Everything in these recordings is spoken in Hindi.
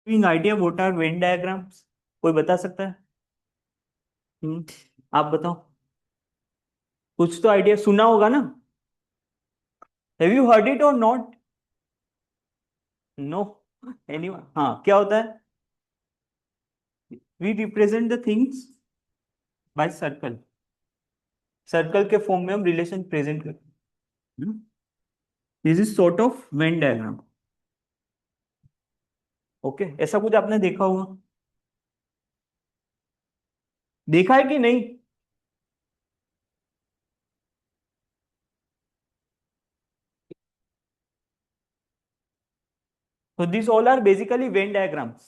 Idea what are Venn diagrams? कोई बता सकता है? हम्म, आप बताओ। कुछ तो आइडिया सुना होगा ना? हैव यू हर्ड इट और नॉट? नो? एनीवन? हाँ, क्या होता है? We represent the things by circle. Circle के फॉर्म में हम रिलेशन प्रेजेंट करते हैं। This is sort of Venn diagram. Okay, ऐसा कुछ आपने देखा होगा। देखा है कि नहीं? So these all are basically Venn diagrams.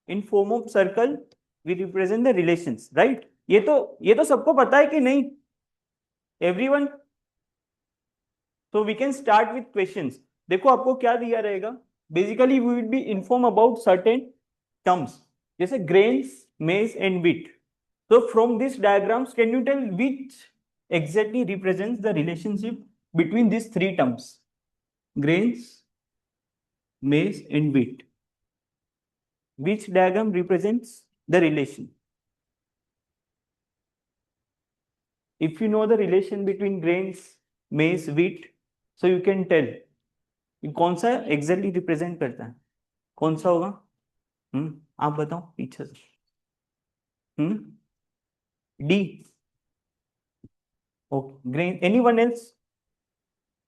In form of circle, we represent the relations, right? ये तो सबको पता है कि नहीं? Everyone. So we can start with questions. देखो आपको क्या दिया रहेगा? Basically we will be informed about certain terms, जैसे grains, maize and wheat. So from these diagrams, can you tell which exactly represents the relationship between these three terms? Grains, maize and wheat. Which diagram represents the relation? If you know the relation between grains, maize, wheat, so you can tell कौन सा exactly represent करता है, कौन सा होगा? आप बताओ पीछे से। D? Okay, grain. Anyone else?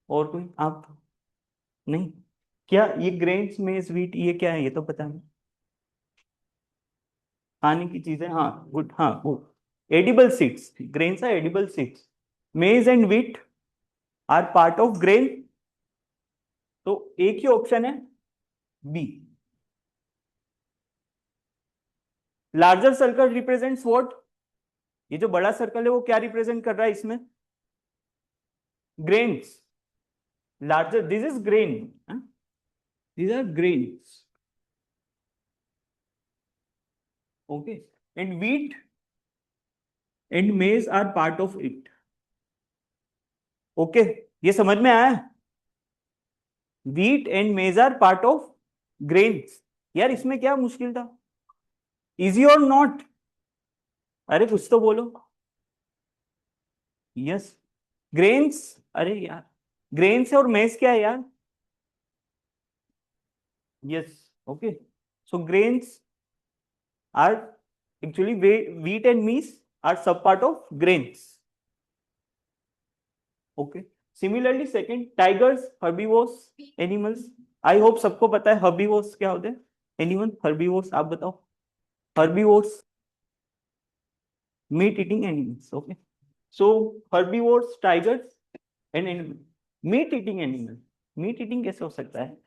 और कोई आप? नहीं? क्या ये ग्रेन्स मेज व्हीट ये क्या है, ये तो पता है। खाने की चीजें, हाँ गुड, हाँ good. Edible seeds, grains are edible seeds. Maize and wheat are part of grain. तो एक ही ऑप्शन है, B. Larger circle represents what? ये जो बड़ा सर्कल है वो क्या रिप्रेजेंट कर रहा है इसमें? Grains. Larger, this is grain, these are grains. Okay, and wheat and maize are part of it. Okay, ये समझ में आया? wheat and maize are part of grains. यार इसमें क्या मुश्किल था? इजी और नॉट? अरे कुछ तो बोलो। Yes, grains. अरे यार, ग्रेन्स और मेज क्या है यार? Yes. Okay, so grains are actually wheat and maize are sub part of grains. Okay, similarly second, tigers, herbivores, animals. I hope सबको पता है herbivores क्या होते हैं। Anyone? herbivores आप बताओ। herbivores, meat eating animals. Okay, so herbivores, tigers and animals. meat eating animal, meat eating कैसे हो सकता है?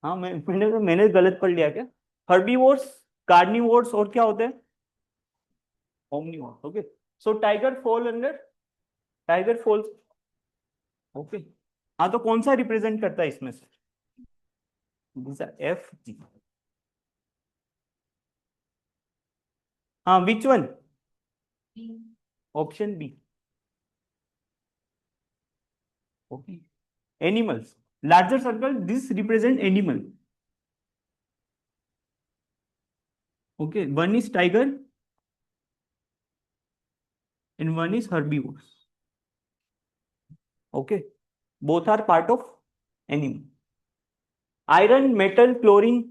हाँ, मैंने गलत पढ़ लिया क्या? herbivores, carnivores और क्या होते हैं? omnivores. Okay, so tiger fall under, tiger falls। Okay, हाँ तो कौन सा रिप्रेजेंट करता है इसमें से? F G. हाँ, which one? Option B. Okay, animals. Larger circle, this represent animal. Okay, one is tiger and one is herbivores. Okay, both are part of animal. Iron, metal, chlorine.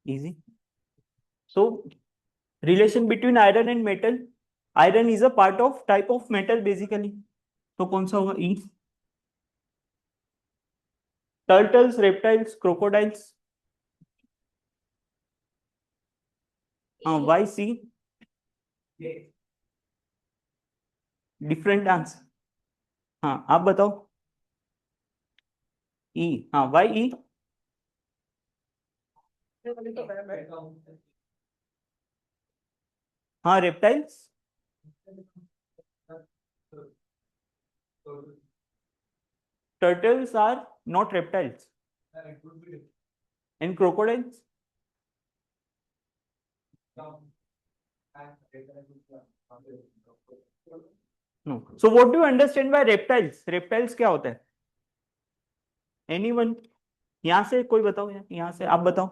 Easy. So relation between iron and metal, iron is a part of type of metal basically, तो कौन सा होगा? ई। Turtles, reptiles, crocodiles. हाँ, वाई सी? Different answer. हाँ, आप बताओ। ई। हाँ, वाई ई? हाँ, reptiles. Turtles are not reptiles. And crocodiles? No. So what do you understand by reptiles? Reptiles क्या होता है? एनीवन? यहाँ से कोई बताओ यार, यहाँ से आप बताओ।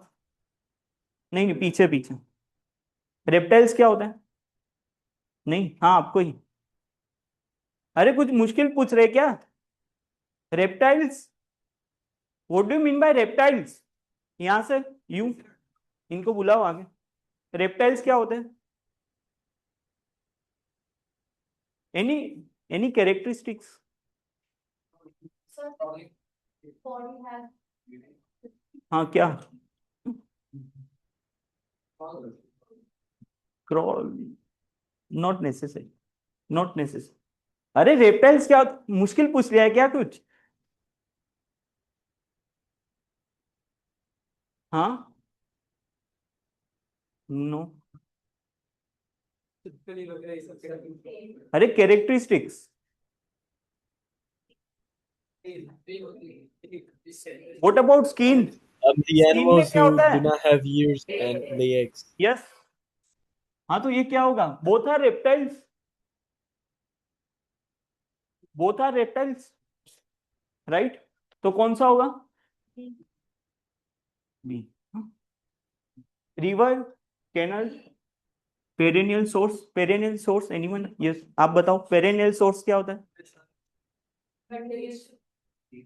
नहीं नहीं, पीछे पीछे। रेप्टाइल्स क्या होता है? नहीं, हाँ आपको ही। अरे कुछ मुश्किल पूछ रहे क्या? Reptiles, what do you mean by reptiles? यहाँ से, यू, इनको बुलाओ आगे। रेप्टाइल्स क्या होते हैं? Any, any characteristics? हाँ क्या? Crawl? Not necessary, not necessary. अरे रेप्टाइल्स क्या मुश्किल पूछ लिया है क्या कुछ? हाँ, नो। अरे characteristics. What about skin? The skin में animals क्या who होता do है? not have ears and lay eggs. Yes. हाँ तो ये क्या होगा? Both are reptiles, both are reptiles, right? तो कौन सा होगा? B. River, canal, perennial source, perennial source anyone? Yes, आप बताओ पेरेनियल सोर्स क्या होता है?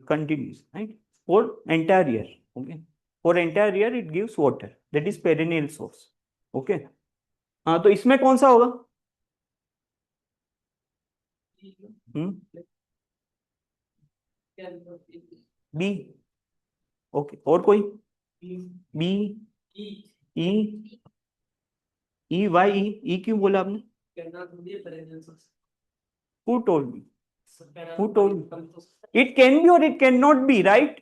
Continuous, right? For entire year, okay? For entire year it gives water, that is perennial source, okay? हाँ तो इसमें कौन सा होगा? बी। ओके, और कोई? बी, ई, ई वाई, ई क्यों बोला आपने? Who told me? Who told me? It can be or it cannot be, right?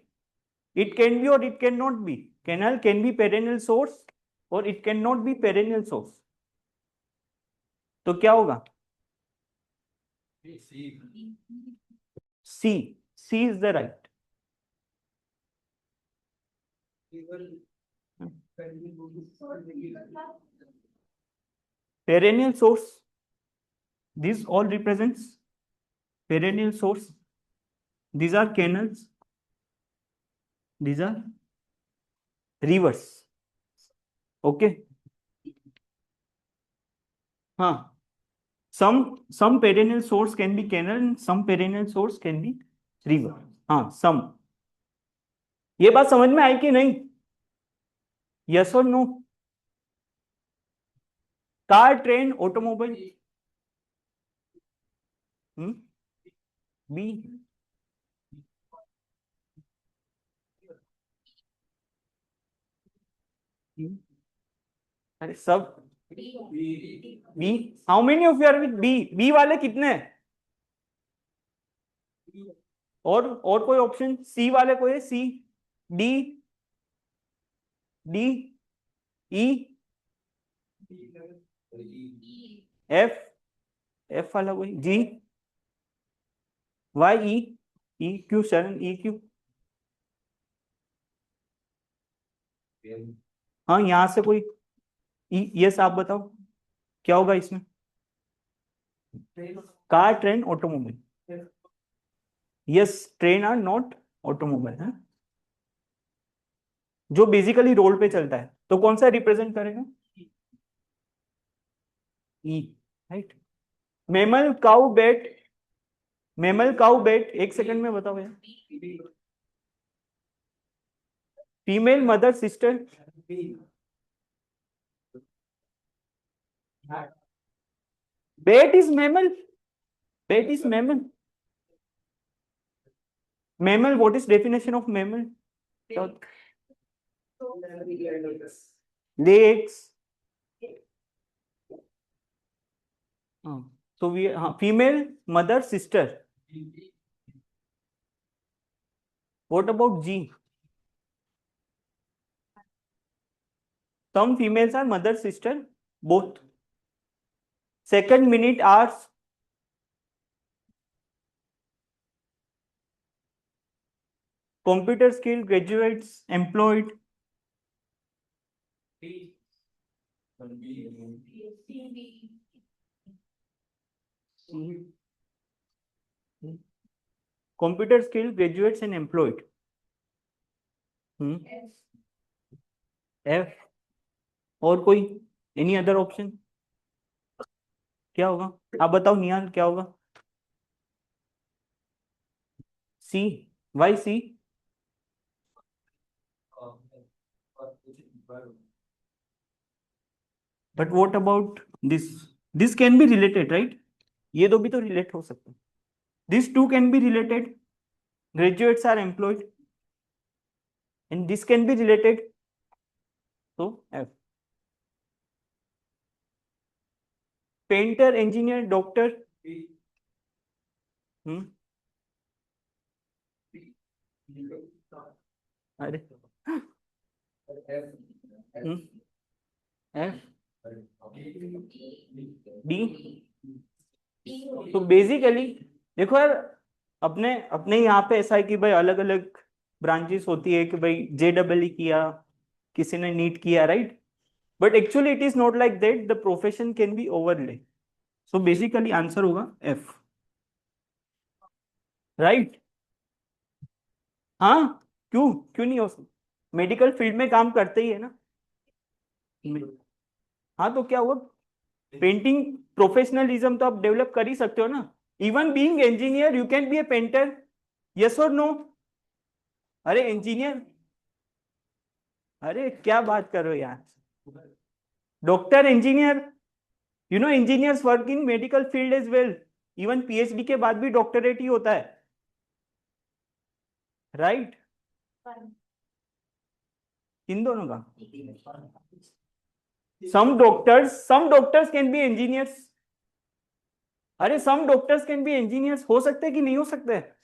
It can be or it cannot be. Canal can be perennial source or it cannot be perennial source. तो क्या होगा? C. C is the right. Perennial source. This all represents perennial source. These are canals. These are rivers. Okay. हाँ. Some perennial source can be canal and some perennial source can be river. हाँ, some. ये बात समझ में आई कि नहीं? यस और no? Car, train, automobile? B. अरे सब B. How many of you are with B? B वाले कितने? और कोई ऑप्शन? सी वाले कोई है? C, D, D, E, F, F वाला कोई? जी, वाई, ई, ई क्यू शरण, ई क्यू? हाँ यहाँ से कोई? ई, यस आप बताओ क्या होगा इसमें? Car, train, automobile? Yes, train are not automobile है, जो बेसिकली रोड पे चलता है। तो कौन सा रिप्रेजेंट करेगा? E, right? Mammal, cow, bat? Mammal, cow, bat, एक सेकंड में बताओ यार। Female, mother, sister? Bat is mammal? Bat is mammal? Mammal, what is definition of mammal? Legs? हाँ, so we, हाँ, female, mother, sister? What about G? some females are mother, sister, both. Second, minute, hours? Computer skill, graduates, employed? Computer skill, graduates and employed. F. और कोई एनी अदर ऑप्शन? क्या होगा? आप बताओ निहाल, क्या होगा? C. Y C? But what about this? This can be related, right? ये दो भी तो रिलेट हो सकते हैं. This two can be related. Graduates are employed and this can be related. So F. Painter, engineer, doctor. Hmm. अरे. Hmm. F. D. तो बेसिकली देखो यार, अपने अपने यहाँ पे ऐसा है कि भाई अलग अलग ब्रांचेस होती है कि भाई JEE किया, किसी ने नीट किया, right? But actually it is not like that. The profession can be overlay. So basically answer होगा F, राइट? हाँ. क्यों? क्यों नहीं हो सकता? मेडिकल फील्ड में काम करते ही है ना. हाँ, तो क्या हुआ? पेंटिंग प्रोफेशनलिज्म तो आप डेवलप कर ही सकते हो ना. Even being engineer you can be a painter. Yes और नो? अरे इंजीनियर, अरे क्या बात कर रहे हो यार? Doctor, engineer, you know engineers work in medical field as well. Even PhD के बाद भी डॉक्टरेट ही होता है, राइट? इन दोनों का. Some doctors can be engineers. अरे some doctors can be engineers. हो सकते हैं कि नहीं हो सकते हैं?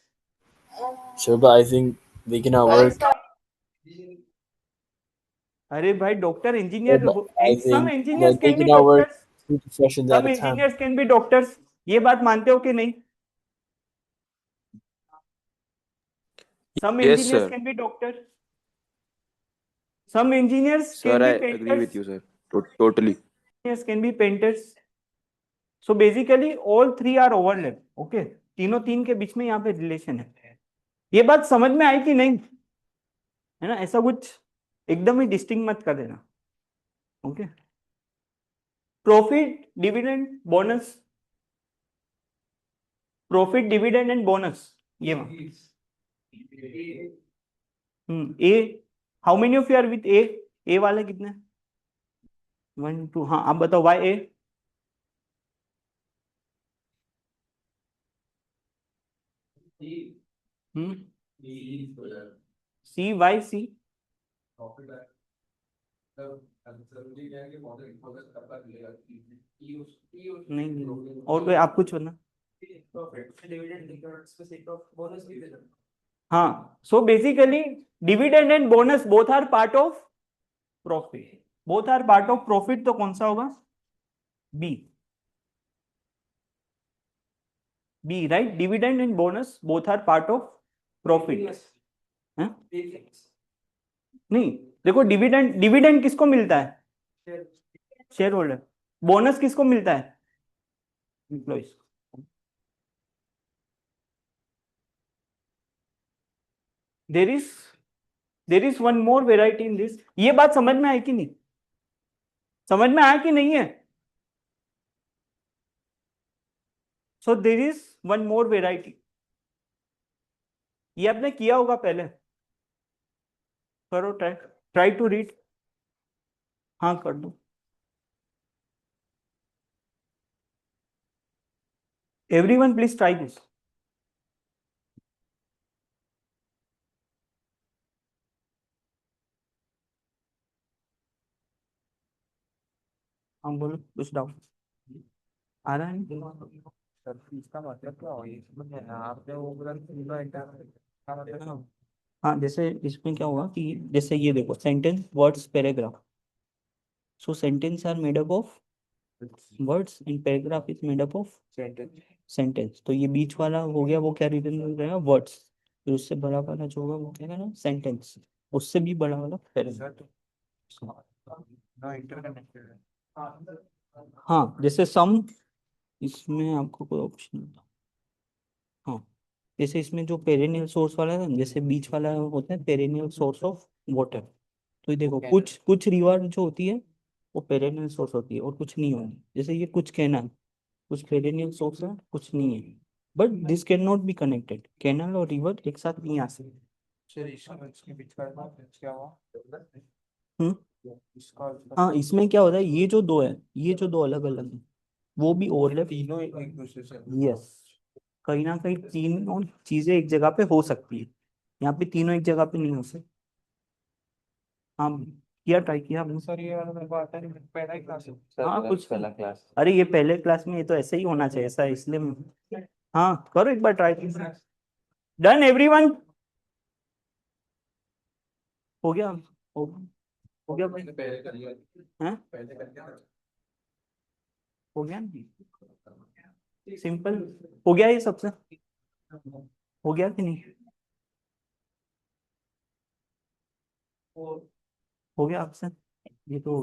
Sure, but I think they cannot work. अरे भाई doctor Sure, engineer, but I some think engineers that they can be cannot work doctors. 2 professions at some a time. Engineers can be doctors. ये बात मानते हो कि नहीं? Some Yes, engineers sir. Can be doctor. Some engineers Sir, can be I agree painters. with you, sir. Totally. Engineers can be painters. So basically all three are overlap. Okay, तीनों तीन के बीच में यहाँ पे रिलेशन है. ये बात समझ में आई कि नहीं? है ना? ऐसा कुछ एकदम ही डिस्टिंग मत कर देना. Okay. Profit, dividend, bonus. Profit, dividend and bonus. ये A. How many of you are with A वाले कितने? 1 2. हाँ, आप बताओ वाई ए. सी. वाई सी? नहीं, और कोई आप कुछ बोलना. हाँ. So basically dividend and bonus both are part of profit. Both are part of profit. तो कौन सा होगा? B. B, right? Dividend and bonus both are part of profit. नहीं, देखो डिविडेंड डिविडेंड किसको मिलता है? Share holder. बोनस किसको मिलता है? Employees. There is there is one more variety in this. ये बात समझ में आई कि नहीं? समझ में आया कि नहीं है? So there is one more variety. ये आपने किया होगा पहले. करो ट्राई. Try to read. हाँ, कर दो. Everyone please try this. हाँ, बोलो कुछ डाउट आ रहा है? सर इसका मतलब क्या हो इसमें आपने वो ग्रंथ पूरा का मतलब हाँ. हाँ, जैसे इसमें क्या होगा कि जैसे ये देखो, sentence, words, paragraph. So sentence are made up of words and paragraph is made up of sentence sentence. तो ये बीच वाला हो गया, वो क्या रिटर्न रहेगा? वर्ड्स. फिर उससे बड़ा वाला जो होगा वो क्या रहेगा? सेंटेंस. उससे भी बड़ा वाला पैराग्राफ. नो इंटरकनेक्टेड है। हाँ, जैसे सम, इसमें आपको कोई ऑप्शन नहीं था. हाँ, जैसे इसमें जो पेरेनियल सोर्स वाला है ना, जैसे बीच वाला होता है पेरेनियल सोर्स ऑफ वाटर। तो ये देखो कुछ कुछ रिवर जो होती है वो पेरेनियल सोर्स होती है और कुछ नहीं होती, जैसे ये कुछ कैनाल, कुछ पेरेनियल सोर्स है कुछ नहीं है, but this can not be connected, canal और रिवर एक साथ नहीं आ सकते। फिर इसके बीच का क्या हुआ? हम्म। इसका हाँ इसमें क्या होता है, ये जो दो है, ये जो दो अलग अलग है वो भी ओवरलैप। तीनों एक दूसरे से। यस, कहीं ना कहीं तीनों चीजें एक जगह पे हो सकती है, यहाँ पे तीनों एक जगह पे नहीं हो सकती। हाँ किया, ट्राई किया आपने? सर ये वाला मेरे को आता नहीं, पहला ही क्लास है। हाँ कुछ पहला क्लास, अरे ये पहले क्लास में ये तो ऐसे ही होना चाहिए, ऐसा इसलिए हाँ करो एक बार ट्राई। Done everyone? हो गया? हो, हो गया भाई? पहले कर लिया। हैं? पहले कर लिया। हो गया ना? सिंपल हो गया ये सबसे, हो गया कि नहीं? हो गया आपसे? ये तो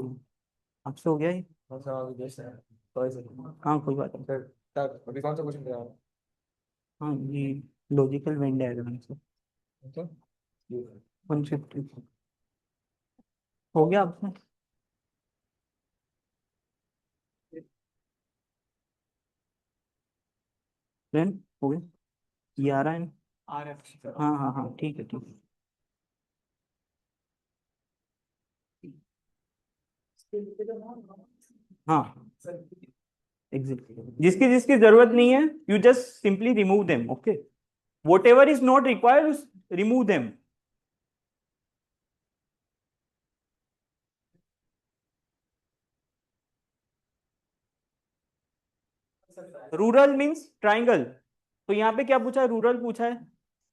आपसे हो गया ये। कौन सा वाला जैसे है? तो ऐसे। हाँ कोई बात नहीं। सर तब अभी कौन सा क्वेश्चन कर रहा हूँ? हाँ ये लॉजिकल वेन डायग्राम से तो 150 हो गया आपसे? फ्रेंड हो गया? ये आ रहा है ना? आ रहा है। हाँ हाँ हाँ ठीक है ठीक है। हाँ एग्जैक्टली, जिसकी जिसकी जरूरत नहीं है you just simply remove them, okay, what ever is not required remove them. Rural means triangle, तो यहाँ पे क्या पूछा है, रूरल पूछा है,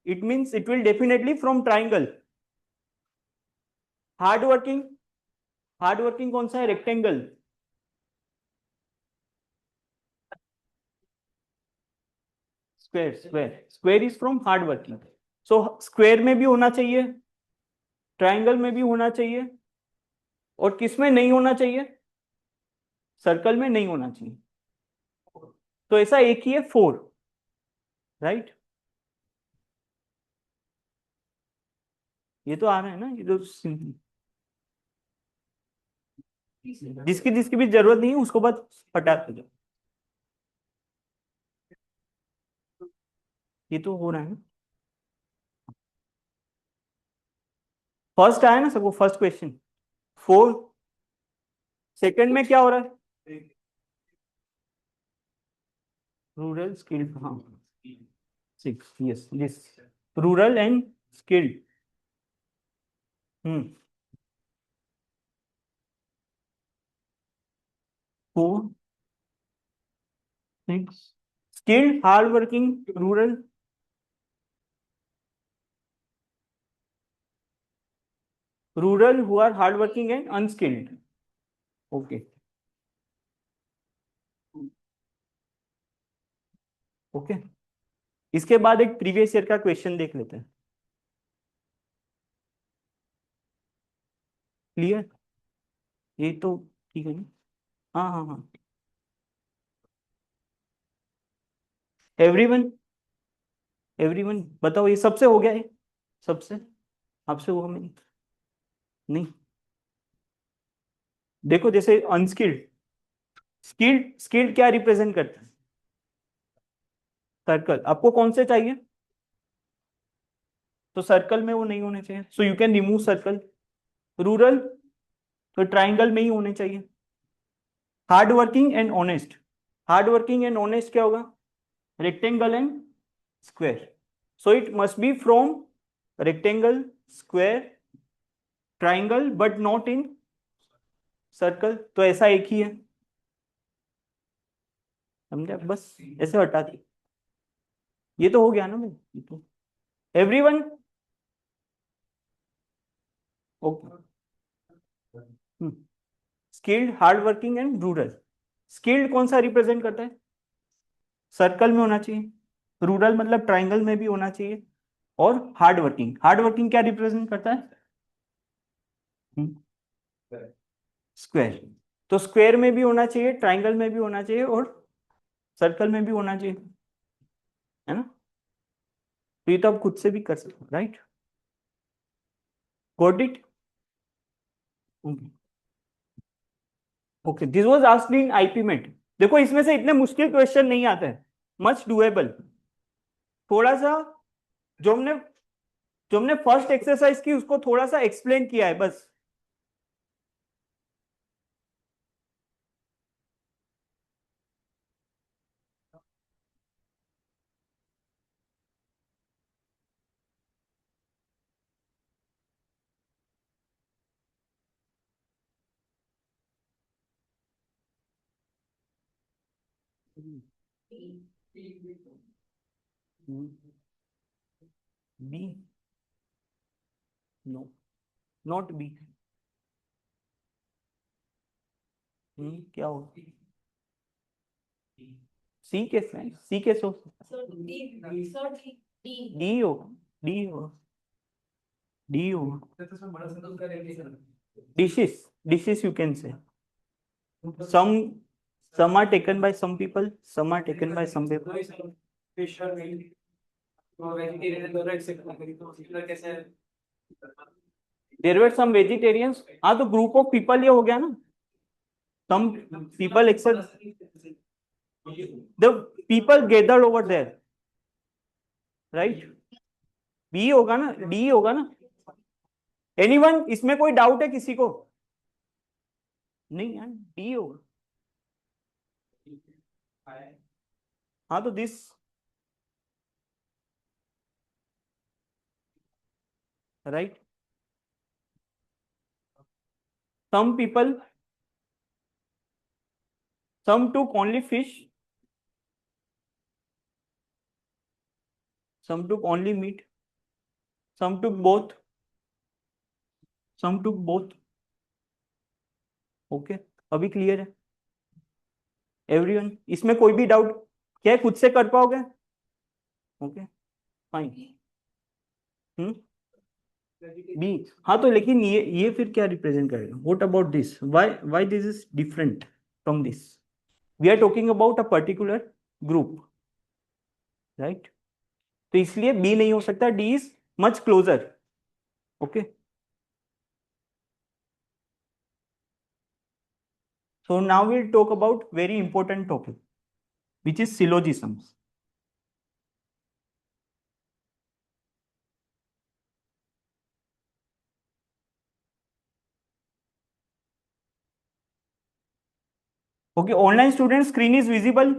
it means it will definitely from triangle. Hard working, hard working कौन सा है, rectangle. Square, square, square is from hard working, so square में भी होना चाहिए, ट्राइंगल में भी होना चाहिए, और किस में नहीं होना चाहिए, सर्कल में नहीं होना चाहिए। तो ऐसा एक ही है, 4, राइट? ये तो आ रहा है ना, ये तो जिसकी जिसकी भी जरूरत नहीं है उसको बस हटा दो। ये तो हो रहा है ना, फर्स्ट आया ना सबको, फर्स्ट क्वेश्चन 4, सेकंड में क्या हो रहा है, रूरल स्किल्ड, हाँ 6, yes this rural and skilled. Hmm, 4 6 skilled hard working rural, rural who are hard working and unskilled, okay okay. इसके बाद एक प्रीवियस ईयर का क्वेश्चन देख लेते हैं, क्लियर? ये तो ठीक है ना? हाँ हाँ हाँ, एवरीवन, एवरीवन बताओ ये सबसे हो गया है, सबसे, आपसे हुआ नहीं? नहीं, देखो जैसे अनस्किल्ड, स्किल्ड, स्किल्ड क्या रिप्रेजेंट करता है, सर्कल, आपको कौन से चाहिए, तो सर्कल में वो नहीं होने चाहिए, so you can remove circle. Rural, तो ट्राइंगल में ही होने चाहिए। Hard working and honest, hard working and honest क्या होगा, rectangle and square, so it must be from rectangle, square, triangle but not in circle, तो ऐसा एक ही है, समझे, बस ऐसे हटा दी, ये तो हो गया ना भाई, ये तो everyone okay. Skilled hard working and rural, skilled कौन सा रिप्रेजेंट करता है, सर्कल में होना चाहिए, रूरल मतलब ट्राइंगल में भी होना चाहिए, और हार्ड वर्किंग, हार्ड वर्किंग क्या रिप्रेजेंट करता है, स्क्वायर, तो स्क्वायर में भी होना चाहिए, ट्राइंगल में भी होना चाहिए, और सर्कल में भी होना चाहिए, है ना? तो ये तो आप खुद से भी कर सकते हो, right? Got it? Okay, this was asked in IPMAT. देखो इसमें से इतने मुश्किल क्वेश्चन नहीं आते हैं, मच डुएबल। थोड़ा सा जो हमने जो हमने फर्स्ट एक्सरसाइज की उसको थोड़ा सा एक्सप्लेन किया है बस। B, no, not B. क्या हो, सी के, सी के सो डी हो, डी हो, डी हो। Dishes, dishes you can say some are taken by some people, some are taken by some people. There were some vegetarians. हाँ तो group of people ये हो गया ना, some people except the people gathered over there, right? B होगा ना, D होगा ना। Anyone, इसमें कोई डाउट है किसी को? नहीं यार, D होगा। हाँ तो this, right? Some people, some took only fish, some took only meat, some took both, some took both. Okay, अभी क्लियर है एवरीवन? इसमें कोई भी डाउट क्या है, खुद से कर पाओगे? Okay fine. Hmm, B. हाँ तो लेकिन ये फिर क्या रिप्रेजेंट करेगा? What about this? Why this is different from this? We are talking about a particular group, right? तो इसलिए बी नहीं हो सकता, D is much closer. Okay, so now we'll talk about very important topic, which is syllogisms. Okay, online student screen is visible.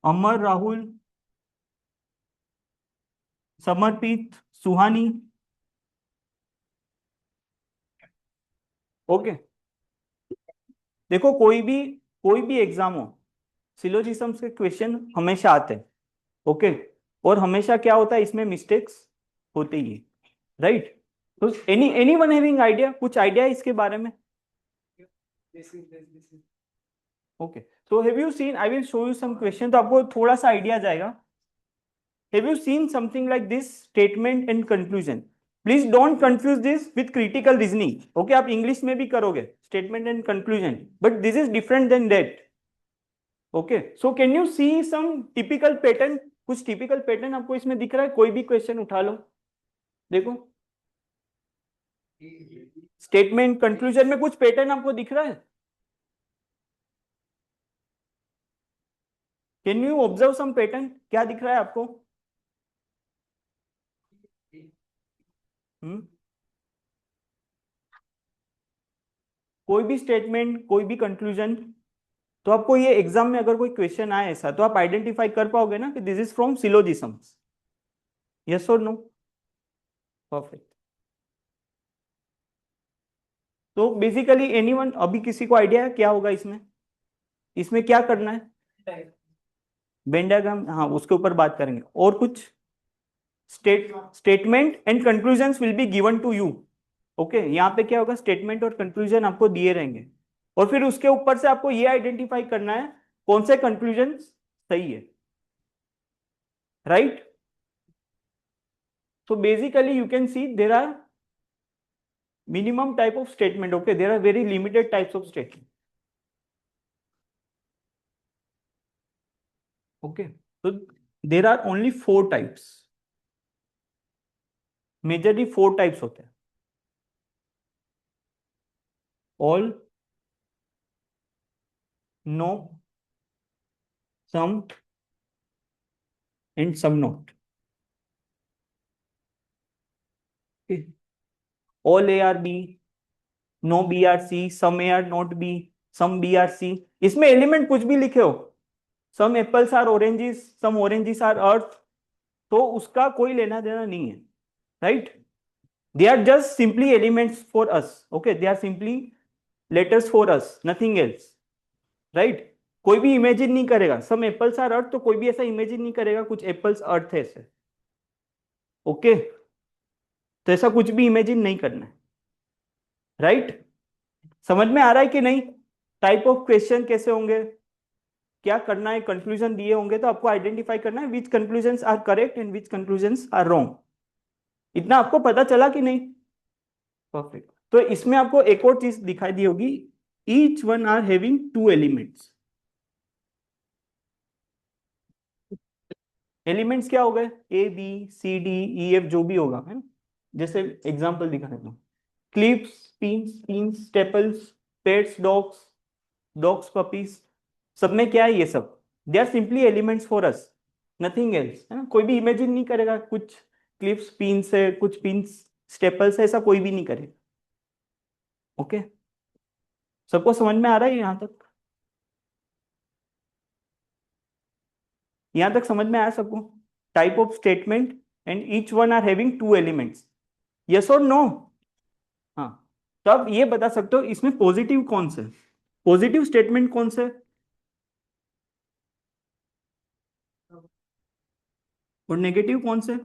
Amar, Rahul, समर्पित, सुहानी। ओके, देखो कोई भी एग्जाम हो, सिलोजिज्म्स के क्वेश्चन हमेशा आते हैं। ओके, और हमेशा क्या होता है, इसमें मिस्टेक्स होते ही है, राइट? तो एनी वन हैविंग आइडिया, कुछ आइडिया है इसके बारे में? Okay, so have you seen, I will show you some question, तो आपको थोड़ा सा आइडिया जाएगा। Have you seen something like this, statement and conclusion? Please don't confuse this with critical reasoning. Okay, आप इंग्लिश में भी करोगे statement and conclusion, but this is different than that. Okay, so can you see some typical pattern? कुछ टिपिकल पैटर्न आपको इसमें दिख रहा है? कोई भी क्वेश्चन उठा लो, देखो स्टेटमेंट कंक्लूजन में कुछ पैटर्न आपको दिख रहा है? Can you observe some pattern? क्या दिख रहा है आपको? हम्म, कोई भी स्टेटमेंट, कोई भी कंक्लूजन, तो आपको ये एग्जाम में अगर कोई क्वेश्चन आए ऐसा, तो आप आइडेंटिफाई कर पाओगे ना कि दिस इज फ्रॉम सिलोजिज्म्स? यस और नो? परफेक्ट। तो बेसिकली एनीवन, अभी किसी को आइडिया है क्या होगा इसमें? इसमें क्या करना है? वेन डायग्राम, हाँ उसके ऊपर बात करेंगे। और कुछ? Statement and conclusion will be given to you. Okay, यहाँ पे क्या होगा, स्टेटमेंट और कंक्लूजन आपको दिए रहेंगे, और फिर उसके ऊपर से आपको ये आइडेंटिफाई करना है कौन से कंक्लूजन सही है, right? So basically you can see there are minimum type of statement. Okay, there are very limited types of statement. Okay, so there are only 4 types. Majorly 4 types होते हैं, all, no, some and some not. All A are B, no B are C, some A are not B, some B are C. इसमें एलिमेंट कुछ भी लिखे हो, some apples are oranges, some oranges are earth, तो उसका कोई लेना देना नहीं है, right? They are just simply elements for us, okay, they are simply letters for us, nothing else, right? कोई भी इमेजिन नहीं करेगा सम एप्पल्स आर अर्थ, तो कोई भी ऐसा इमेजिन नहीं करेगा कुछ एप्पल्स अर्थ है ऐसे, ओके? तो ऐसा कुछ भी इमेजिन नहीं करना है, राइट? समझ में आ रहा है कि नहीं? टाइप ऑफ क्वेश्चन कैसे होंगे, क्या करना है, कंक्लूजन दिए होंगे तो आपको आइडेंटिफाई करना है which conclusions are correct and which conclusions are wrong. इतना आपको पता चला कि नहीं? परफेक्ट। तो इसमें आपको एक और चीज दिखाई दी होगी, each one are having 2 elements. Elements क्या हो गए, A B C D E F, जो भी होगा, है ना? जैसे एग्जांपल दिखा देता हूँ, clips, pins, pins, staples, pets, dogs, dogs, puppies, सब में क्या है ये सब, they are simply elements for us, nothing else, है ना? कोई भी इमेजिन नहीं करेगा कुछ क्लिप्स पिन्स है, कुछ पिन्स स्टेपल्स है, ऐसा कोई भी नहीं करेगा, ओके? सबको समझ में आ रहा है यहाँ तक? यहाँ तक समझ में आया सबको? Type of statement and each one are having 2 elements, yes और नो? हाँ। तो आप ये बता सकते हो इसमें पॉजिटिव कौन से, पॉजिटिव स्टेटमेंट कौन से और नेगेटिव कौन से?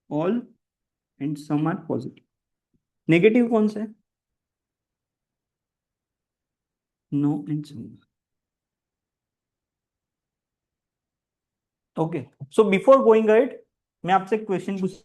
All and some are positive. Negative कौन से? No and some. Okay, so before going ahead, मैं आपसे क्वेश्चन पूछ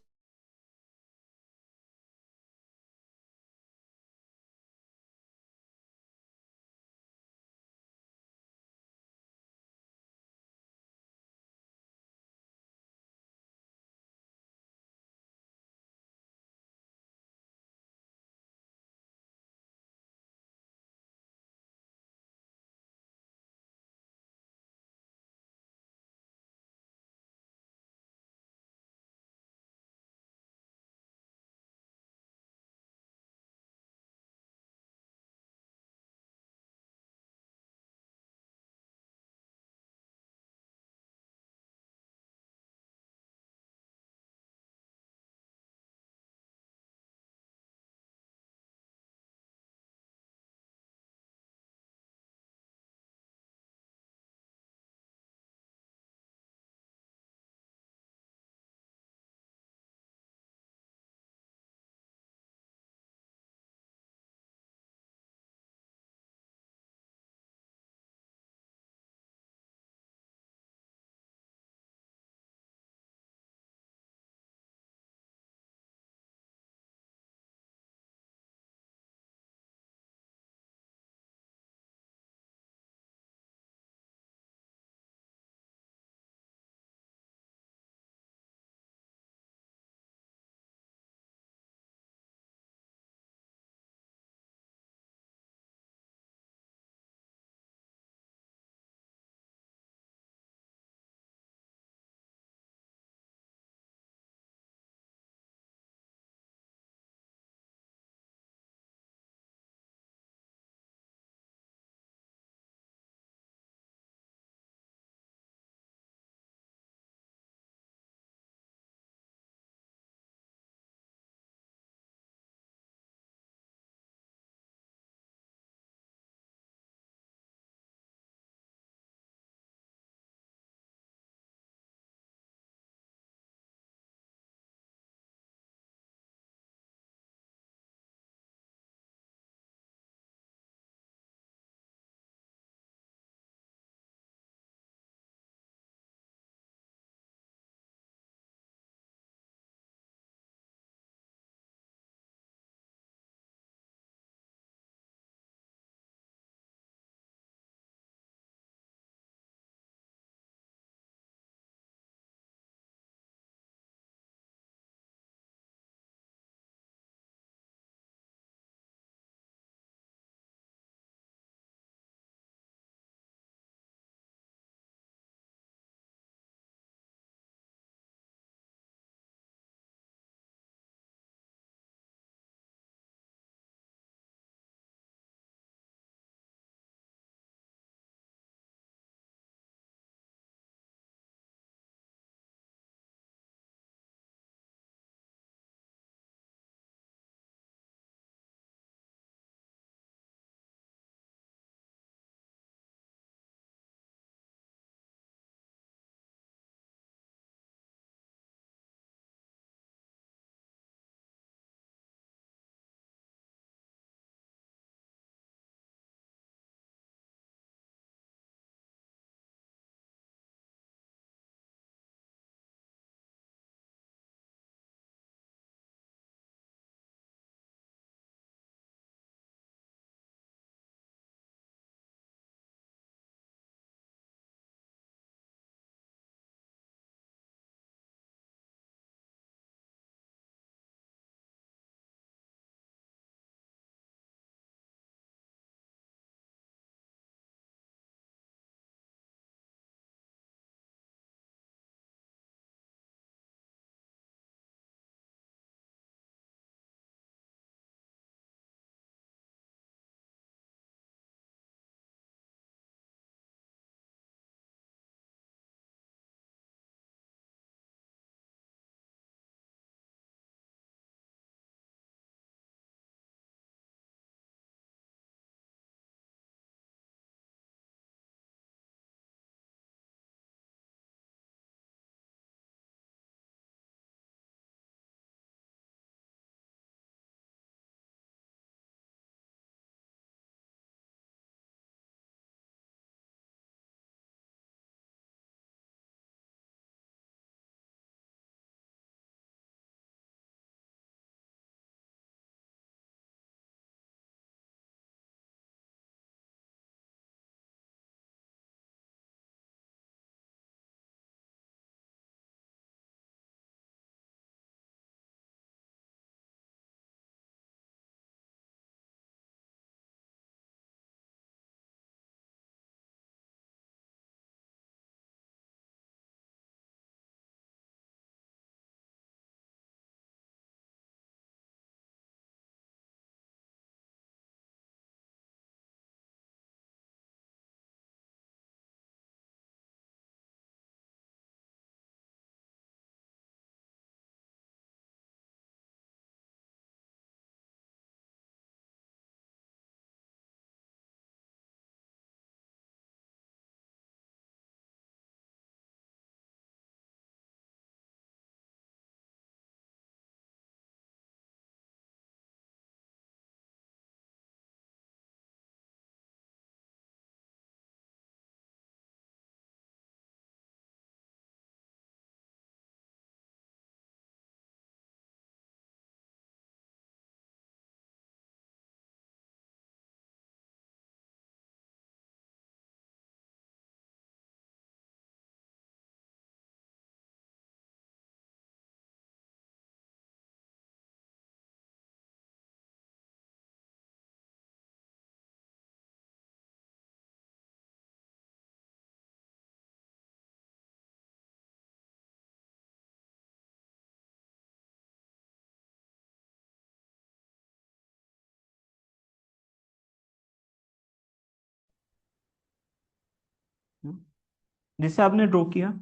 जिसे आपने ड्रॉ किया,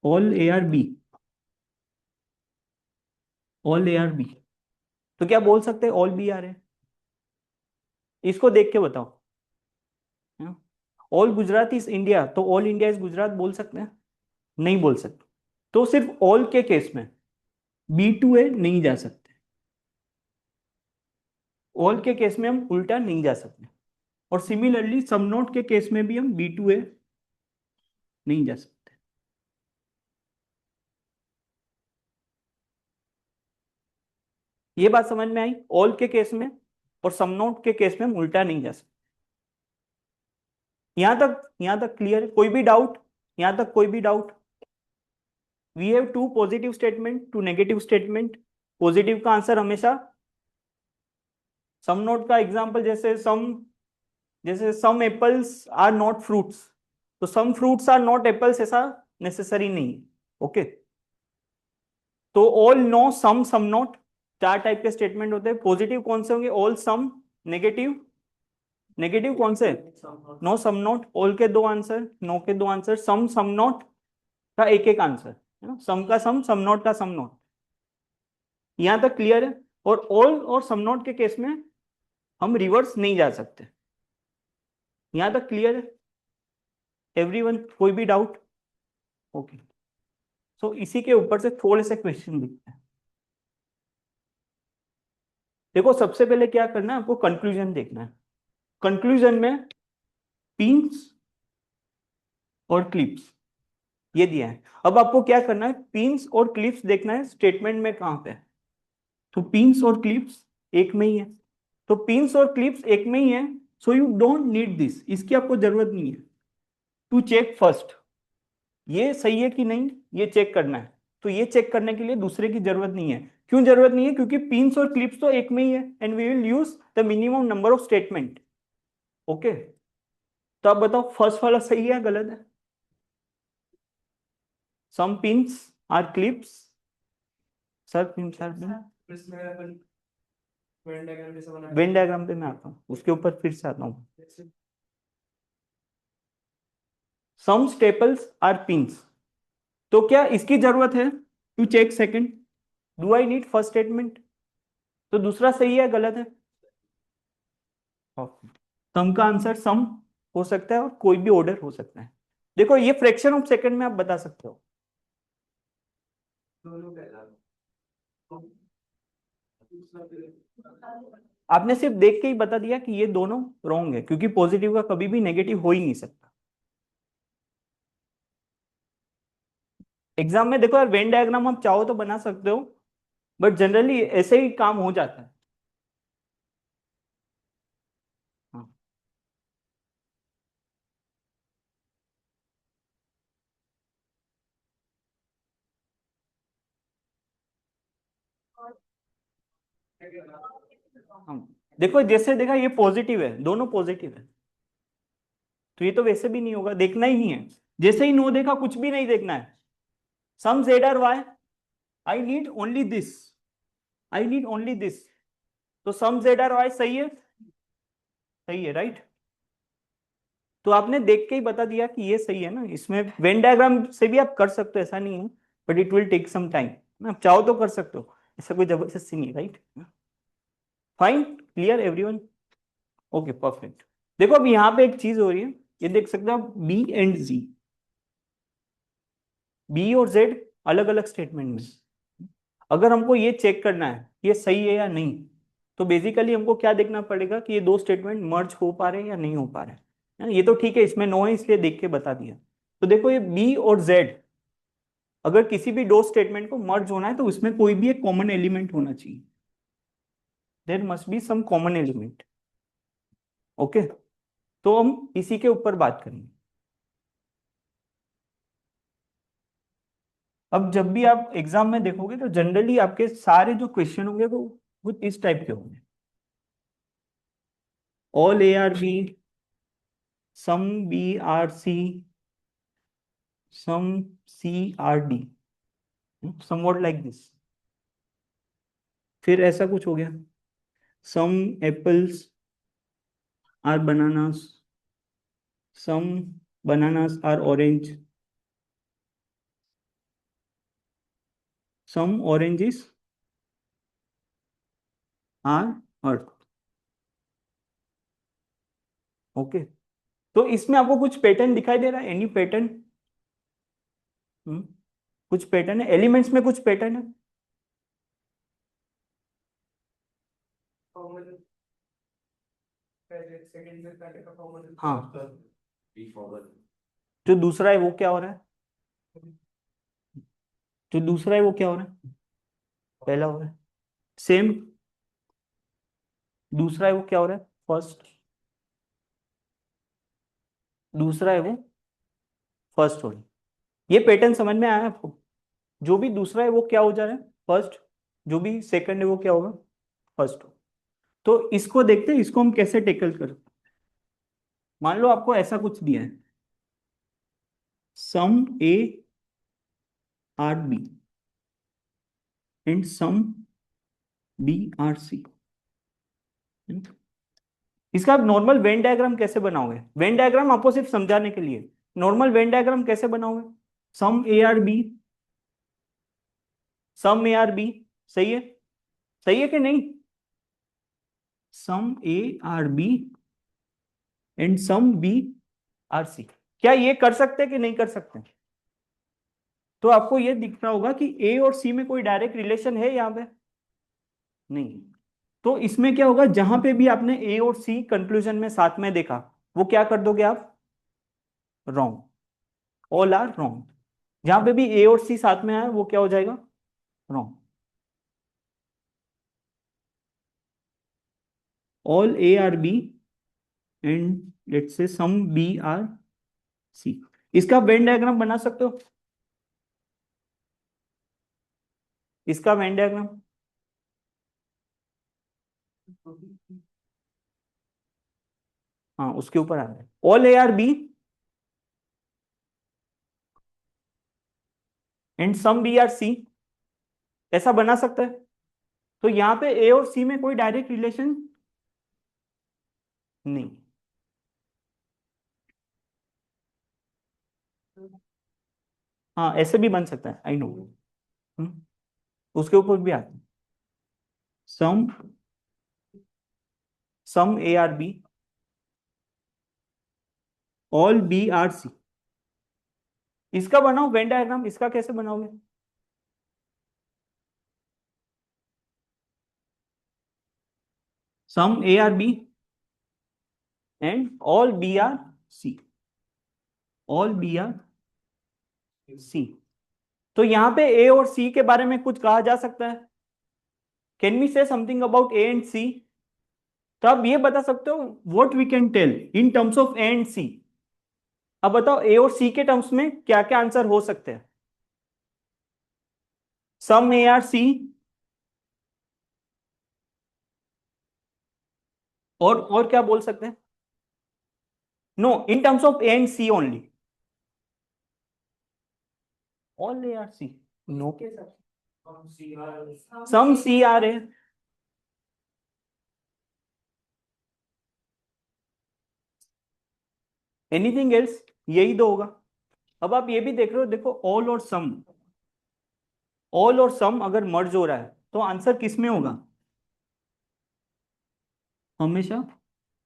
all A are B, all A are B, तो क्या बोल सकते हैं ऑल बी आर है? इसको देख के बताओ। ऑल गुजरात इज इंडिया, तो ऑल इंडिया इज गुजरात बोल सकते हैं? नहीं बोल सकते। तो सिर्फ ऑल के केस में बी टू ए नहीं जा सकते, ऑल के केस में हम उल्टा नहीं जा सकते, और सिमिलरली सम नोट के केस में भी हम बी टू ए नहीं जा सकते। ये बात समझ में आई? ऑल के केस में और सम नोट के केस में हम उल्टा नहीं जा सकते। यहां तक क्लियर है? कोई भी डाउट? यहां तक कोई भी doubt? We have two positive statement, two negative statement. Positive का आंसर हमेशा सम नोट का एग्जांपल, जैसे some apples are not fruits, तो some fruits are not apples ऐसा नेसेसरी नहीं है। ओके, तो all no some some not, चार टाइप के स्टेटमेंट होते हैं। पॉजिटिव कौन से होंगे? ऑल सम। नेगेटिव, नेगेटिव कौन से? Know some not. ऑल के दो आंसर, नो के दो आंसर, सम सम नॉट का एक एक आंसर है ना, सम का सम, सम नॉट का सम नॉट। यहां तक क्लियर है? और ऑल और सम नॉट के केस में हम रिवर्स नहीं जा सकते। यहां तक क्लियर है एवरीवन? कोई भी डाउट? ओके, सो इसी के ऊपर से थोड़े से क्वेश्चन लिखते हैं। देखो, सबसे पहले क्या करना है आपको? कंक्लूजन देखना है। कंक्लूजन में पिंस और क्लिप्स ये दिया है। अब आपको क्या करना है? पिंस और क्लिप्स देखना है स्टेटमेंट में कहां पे है। तो पिंस और क्लिप्स एक में ही है, तो पिंस और क्लिप्स एक में ही है, so you don't need this, इसकी आपको जरूरत नहीं है। टू चेक फर्स्ट, ये सही है कि नहीं, ये चेक करना है। तो ये चेक करने के लिए दूसरे की जरूरत नहीं है। क्यों जरूरत नहीं है? क्योंकि पिंस और क्लिप्स तो एक में ही है, and we will use the minimum number of statement. Okay, तो आप बताओ फर्स्ट वाला सही है या गलत है? Some pins are clips, sir pins are pins. Venn diagram पे मैं आता हूँ, उसके ऊपर फिर से आता हूँ। सम स्टेपल्स आर पिंस, तो क्या इसकी जरूरत है? To check second, do I need first statement? तो दूसरा सही है गलत है? सम का आंसर सम हो सकता है और कोई भी ऑर्डर हो सकता है। देखो, ये फ्रैक्शन ऑफ सेकंड में आप बता सकते हो। आपने सिर्फ देख के ही बता दिया कि ये दोनों रॉन्ग है, क्योंकि पॉजिटिव का कभी भी नेगेटिव हो ही नहीं सकता। एग्जाम में देखो यार, वेन डायग्राम आप चाहो तो बना सकते हो, बट जनरली ऐसे ही काम हो जाता है। हाँ। हाँ। देखो, जैसे देखा ये पॉजिटिव है, दोनों पॉजिटिव है, तो ये तो वैसे भी नहीं होगा, देखना ही नहीं है। जैसे ही नो देखा, कुछ भी नहीं देखना है। Some Z are Y, I need only this, I need only this, तो सम जेड आर वाई सही है, सही है, राइट? तो आपने देख के ही बता दिया कि ये सही है ना। इसमें वेन डायग्राम से भी आप कर सकते हो, ऐसा नहीं है, but it will take some time. आप चाहो तो कर सकते हो, ऐसा कोई जबरदस्ती नहीं, right? Fine, clear everyone? Okay, perfect. देखो, अब यहाँ पे एक चीज हो रही है, ये देख सकते हो आप, बी एंड जी, बी और जेड अलग अलग स्टेटमेंट में। अगर हमको ये चेक करना है ये सही है या नहीं, तो बेसिकली हमको क्या देखना पड़ेगा कि ये दो स्टेटमेंट मर्ज हो पा रहे हैं या नहीं हो पा रहे हैं। ये तो ठीक है, इसमें नो है इसलिए देख के बता दिया। तो देखो, ये बी और जेड, अगर किसी भी दो स्टेटमेंट को मर्ज होना है तो उसमें कोई भी एक कॉमन एलिमेंट होना चाहिए। There must be some common element. Okay, तो हम इसी के ऊपर बात करेंगे। अब जब भी आप एग्जाम में देखोगे तो जनरली आपके सारे जो क्वेश्चन होंगे वो इस टाइप के होंगे। All A are B, some B are C, some C are D, somewhat like this. फिर ऐसा कुछ हो गया। some apples are bananas, some bananas are orange, some oranges are earth. Okay, तो इसमें आपको कुछ पैटर्न दिखाई दे रहा है? Any pattern? कुछ पैटर्न है एलिमेंट्स में, कुछ पैटर्न है? हाँ, जो दूसरा है वो क्या हो रहा है? जो दूसरा है वो क्या हो रहा है? पहला हो रहा है। सेम, दूसरा है वो क्या हो रहा है? फर्स्ट। दूसरा है वो फर्स्ट हो रहा है। ये पैटर्न समझ में आया आपको? जो भी दूसरा है वो क्या हो जा रहा है? फर्स्ट। जो भी सेकंड है वो क्या होगा? फर्स्ट हो। तो इसको देखते हैं, इसको हम कैसे टेकल करें। मान लो आपको ऐसा कुछ दिया है, some A are B and some B are C. इसका आप नॉर्मल वेन डायग्राम कैसे बनाओगे? वेन डायग्राम आपको सिर्फ समझाने के लिए, नॉर्मल वेन डायग्राम कैसे बनाओगे? Some A are B, some A are B, सही है? सही है कि नहीं? Some A are B and some B are C. क्या ये कर सकते हैं कि नहीं कर सकते? तो आपको ये दिख रहा होगा कि ए और सी में कोई डायरेक्ट रिलेशन है यहाँ पे? नहीं। तो इसमें क्या होगा, जहां पे भी आपने ए और सी कंक्लूजन में साथ में देखा, वो क्या कर दोगे आप? रॉन्ग। All are wrong. जहां पे भी ए और सी साथ में आया वो क्या हो जाएगा? Wrong. All A are B and let's say some B are C. इसका वेन डायग्राम बना सकते हो? इसका वेन डायग्राम? हाँ, उसके ऊपर आ रहा है all A are B and some B are C. ऐसा बना सकता है? तो यहाँ पे ए और सी में कोई डायरेक्ट रिलेशन नहीं। हाँ, ऐसे भी बन सकता है, आई नो। उसके ऊपर भी आता है some, some A are B all B are C. इसका बनाओ वेन डायग्राम, इसका कैसे बनाओगे? Some A are B and all B are C, all B are C. तो यहां पे ए और सी के बारे में कुछ कहा जा सकता है? Can we say something about A and C? तो आप ये बता सकते हो what we can tell in terms of A and C. अब बताओ ए और सी के टर्म्स में क्या क्या आंसर हो सकते हैं? सम ए आर सी, और क्या बोल सकते हैं? No, in terms of A and C only. All A are C, no के साथ सम सी आर है। Anything else? यही दो होगा। अब आप ये भी देख रहे हो, देखो ऑल और सम, ऑल और सम अगर मर्ज हो रहा है तो आंसर किस में होगा? हमेशा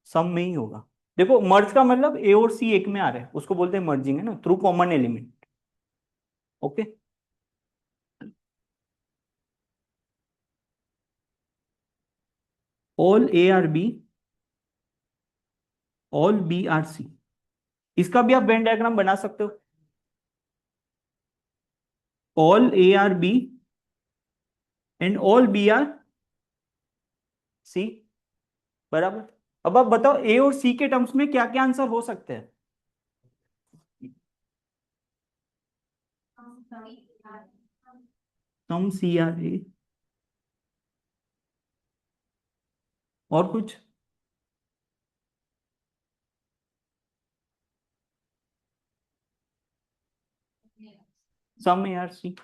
सम में ही होगा। देखो मर्ज का मतलब ए और सी एक में आ रहे हैं, उसको बोलते हैं मर्जिंग, है ना, through common element. Okay. All A are B, all B are C. इसका भी आप वेन डायग्राम बना सकते हो। All A are B and all B are C, बराबर। अब आप बताओ ए और सी के टर्म्स में क्या क्या आंसर हो सकते हैं? सम सी आर ए, और कुछ? सम A are C,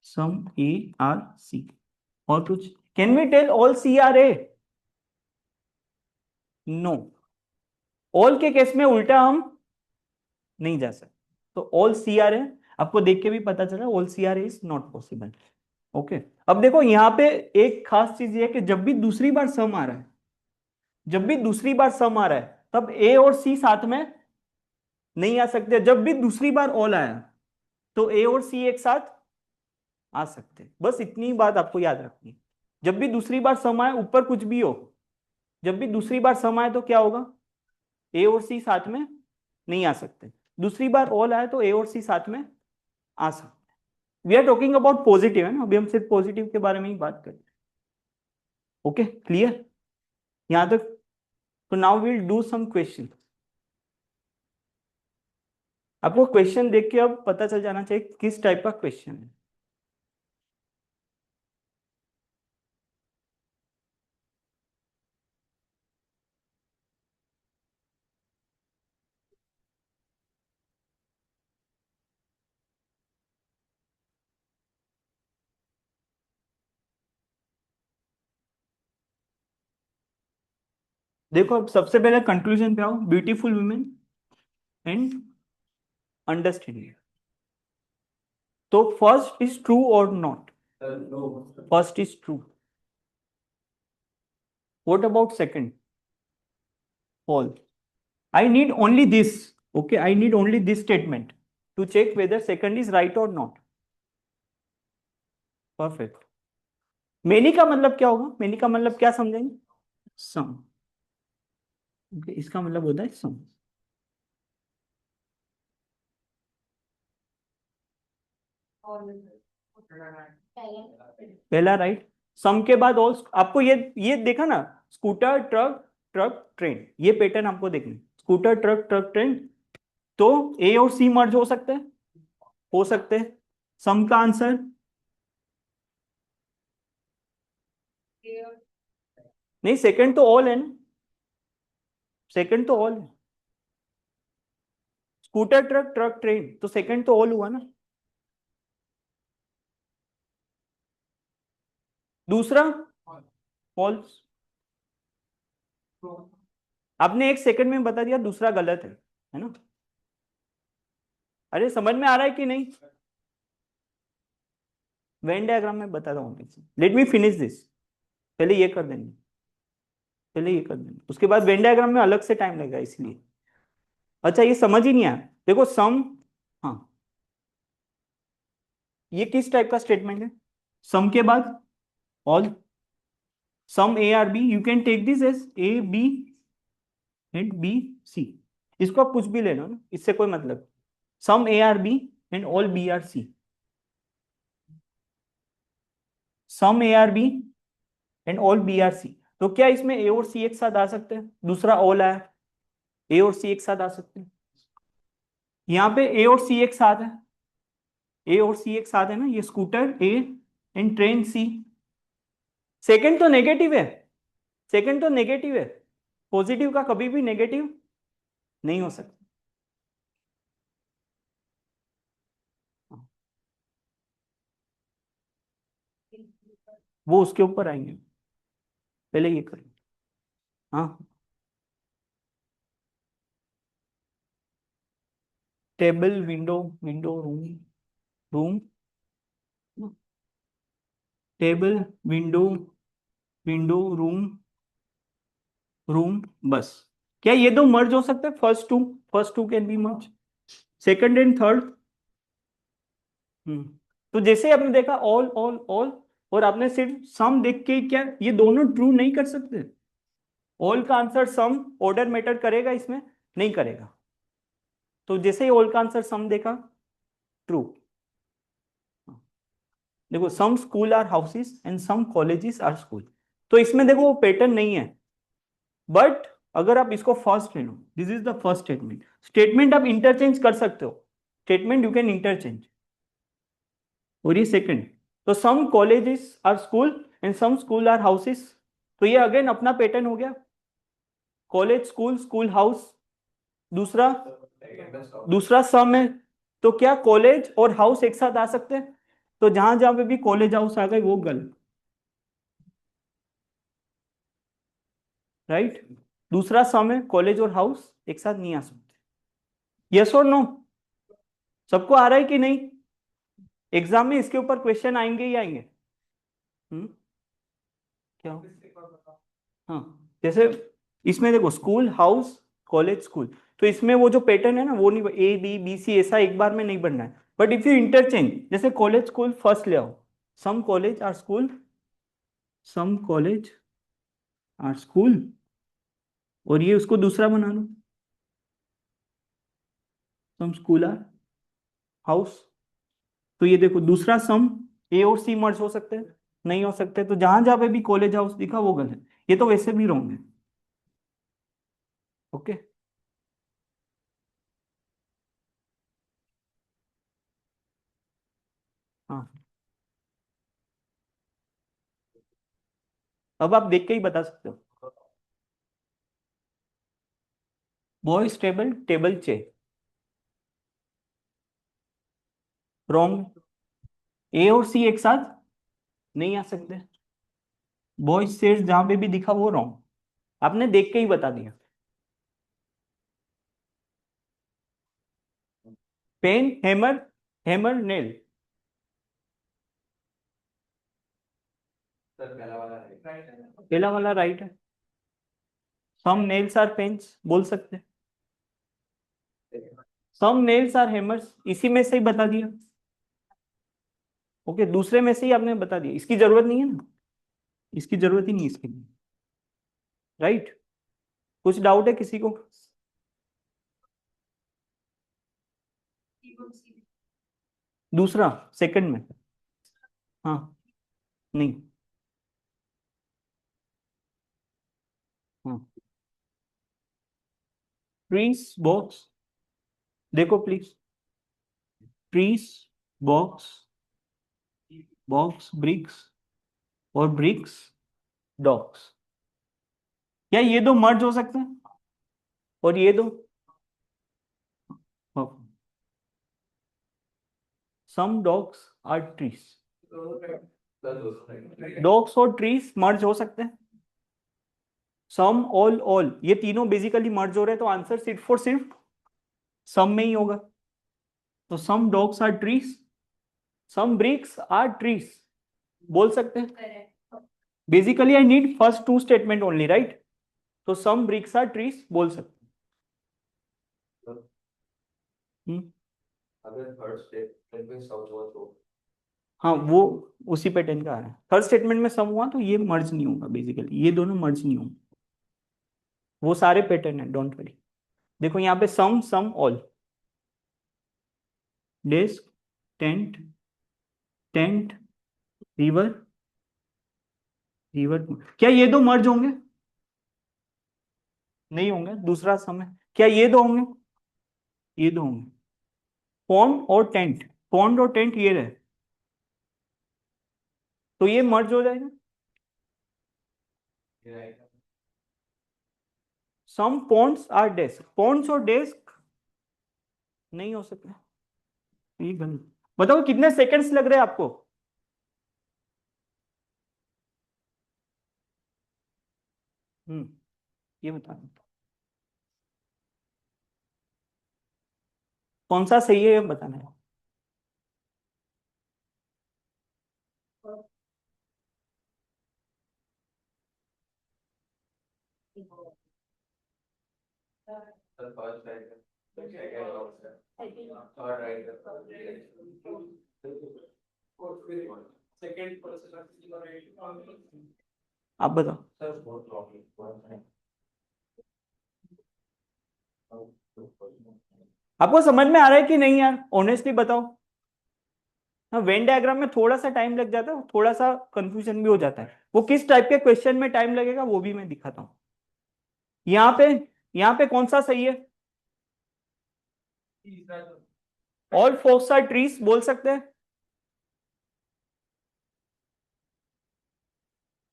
some A are C, और कुछ? Can we tell all C are A? No, all के केस में उल्टा हम नहीं जा सकते, तो ऑल सी आर ए आपको देख के भी पता चला all C are A is not possible. Okay, अब देखो यहाँ पे एक खास चीज ये है कि जब भी दूसरी बार सम आ रहा है, जब भी दूसरी बार सम आ रहा है, तब ए और सी साथ में नहीं आ सकते। जब भी दूसरी बार ऑल आया तो ए और सी एक साथ आ सकते हैं। बस इतनी बात आपको याद रखनी है। जब भी दूसरी बार सम आए, ऊपर कुछ भी हो, जब भी दूसरी बार सम आए तो क्या होगा, ए और सी साथ में नहीं आ सकते। दूसरी बार ऑल आए तो ए और सी साथ में आ सकते। We are talking about positive, है ना, अभी हम सिर्फ पॉजिटिव के बारे में ही बात करें। ओके, क्लियर यहां तक? तो now will do some question. आपको क्वेश्चन देख के अब पता चल जाना चाहिए किस टाइप का क्वेश्चन है। देखो, अब सबसे पहले कंक्लूजन पे आओ। Beautiful women and understanding. तो फर्स्ट इज ट्रू और not? First is true. What about second? False. I need only this. Okay, I need only this statement to check whether second is right or not. Perfect. Many का मतलब क्या होगा? Many का मतलब क्या समझेंगे? Sum. Okay, इसका मतलब होता है sum. पहला राइट। सम के बाद और आपको ये देखा ना, स्कूटर ट्रक ट्रक ट्रेन, ये पैटर्न आपको देखना। स्कूटर ट्रक ट्रक ट्रेन, तो ए और सी मर्ज हो सकते हैं, हो सकते हैं। सम का आंसर नहीं, सेकंड तो ऑल है ना, सेकंड तो ऑल है। स्कूटर ट्रक ट्रक ट्रेन, तो सेकंड तो ऑल हुआ ना। दूसरा फॉल्स। आपने एक सेकंड में बता दिया दूसरा गलत है ना। अरे समझ में आ रहा है कि नहीं? वेन डायग्राम में बता रहा हूँ। Late me finish this. पहले ये कर देंगे, पहले ये कर देंगे, उसके बाद वेन डायग्राम में अलग से टाइम लगेगा इसलिए। अच्छा, ये समझ ही नहीं आया। देखो सम, हाँ, ये किस टाइप का स्टेटमेंट है? सम के बाद all. Some A are B, you can take this as A B and B C. इसको आप कुछ भी ले लो ना, इससे कोई मतलब। Some A are B and all B are C. Some A are B and all B are C. तो क्या इसमें ए और सी एक साथ आ सकते हैं? दूसरा ऑल आया, ए और सी एक साथ आ सकते हैं। यहाँ पे ए और सी एक साथ है, ए और सी एक साथ है ना, ये scooter A and train C. Second तो नेगेटिव है, सेकंड तो नेगेटिव है। पॉजिटिव का कभी भी नेगेटिव नहीं हो सकता। वो उसके ऊपर आएंगे, पहले ये करें। हाँ, table window, window room, room table window, window room, room, बस। क्या ये दो मर्ज हो सकते हैं? First two can be merge, second and third. तो जैसे आपने देखा ऑल ऑल ऑल, और आपने सिर्फ सम देख के क्या ये दोनों ट्रू नहीं कर सकते? ऑल का आंसर सम, ऑर्डर मैटर करेगा इसमें? नहीं करेगा। तो जैसे ही ऑल का आंसर सम देखा, ट्रू। देखो, some school are houses and some colleges are school, तो इसमें देखो वो पैटर्न नहीं है। बट अगर आप इसको फर्स्ट ले लो, this is the first statement. Statement आप इंटरचेंज कर सकते हो, स्टेटमेंट यू कैन इंटरचेंज। और ये सेकंड, तो some colleges are school and some school are houses, तो ये अगेन अपना पैटर्न हो गया। College school school house. दूसरा, दूसरा सम है, तो क्या कॉलेज और हाउस एक साथ आ सकते हैं? तो जहां जहां पे भी कॉलेज हाउस आ गए वो गलत। राइट। दूसरा सम है कॉलेज और हाउस एक साथ नहीं आ सकते। यस और नो? सबको आ रहा है कि नहीं? एग्जाम में इसके ऊपर क्वेश्चन आएंगे ही आएंगे। क्या हो? हाँ, जैसे इसमें देखो स्कूल हाउस कॉलेज स्कूल, तो इसमें वो जो पैटर्न है ना वो नहीं, ए बी बी सी ऐसा एक बार में नहीं बनना है। बट इफ यू इंटरचेंज, जैसे कॉलेज स्कूल फर्स्ट ले आओ, some college are school, some college are school, और ये उसको दूसरा बना लो, सम स्कूल आर हाउस। तो ये देखो दूसरा सम ए और सी मर्ज हो सकते हैं? नहीं हो सकते। तो जहां जहां पे भी कॉलेज हाउस दिखा वो गलत है। ये तो वैसे भी रॉन्ग है। ओके। हाँ, अब आप देख के ही बता सकते हो। Boys table table chair, wrong. A और सी एक साथ नहीं आ सकते। बॉयज चेयर्स जहां पे भी दिखा वो रॉन्ग। आपने देख के ही बता दिया। Pen hammer, hammer nail. पहला वाला राइट है। सम नेल्स आर पेन्स बोल सकते हैं। सम नेल्स आर हैमर्स इसी में से ही बता दिया। ओके, दूसरे में से ही आपने बता दिया, इसकी जरूरत नहीं है ना, इसकी जरूरत ही नहीं है इसके लिए। राइट। कुछ डाउट है किसी को? दूसरा सेकंड में। हाँ। नहीं। हाँ, ट्रीस बॉक्स, देखो please. Trees box, box bricks, और ब्रिक्स डॉग्स। क्या ये दो मर्ज हो सकते हैं? और ये दो? Some dogs are trees, dogs और ट्रीज मर्ज हो सकते हैं। सम ऑल ये तीनों बेसिकली मर्ज हो रहे हैं, तो आंसर सिर्फ और सिर्फ सम में ही होगा। तो some dogs are trees, some bricks are trees बोल सकते हैं। Basically I need first two statement only, right? तो सम ब्रिक्स आर ट्रीज बोल सकते हैं। अगर थर्ड स्टेटमेंट में सब हुआ तो हाँ, वो उसी पैटर्न का आ रहा है। थर्ड स्टेटमेंट में सम हुआ तो ये मर्ज नहीं होगा, बेसिकली ये दोनों मर्ज नहीं होंगे। वो सारे पैटर्न है, डोंट वरी। देखो यहाँ पे some some all, desk, tent, tent, river, river. क्या ये दो मर्ज होंगे? नहीं होंगे। दूसरा सम है, क्या ये दो होंगे? ये दो होंगे। पॉन्ड और टेंट, पॉन्ड और टेंट ये रहे, तो ये मर्ज हो जाएगा। सम पॉन्ड्स आर डेस्क, पॉन्ड्स और डेस्क नहीं हो सकते। ये गलत। बताओ कितने सेकंड्स लग रहे हैं आपको? ये बता, कौन सा सही है ये बताना है। Sir first right second third right second आप बताओ। सर बहुत लॉन्ग आपको समझ में आ रहा है कि नहीं यार? ऑनेस्टली बताओ। हाँ, वेन डायग्राम में थोड़ा सा टाइम लग जाता है, थोड़ा सा कंफ्यूजन भी हो जाता है। वो किस टाइप के क्वेश्चन में टाइम लगेगा वो भी मैं दिखाता हूँ। यहाँ पे, यहाँ पे कौन सा सही है? ऑल फोक्स आर ट्रीज बोल सकते हैं।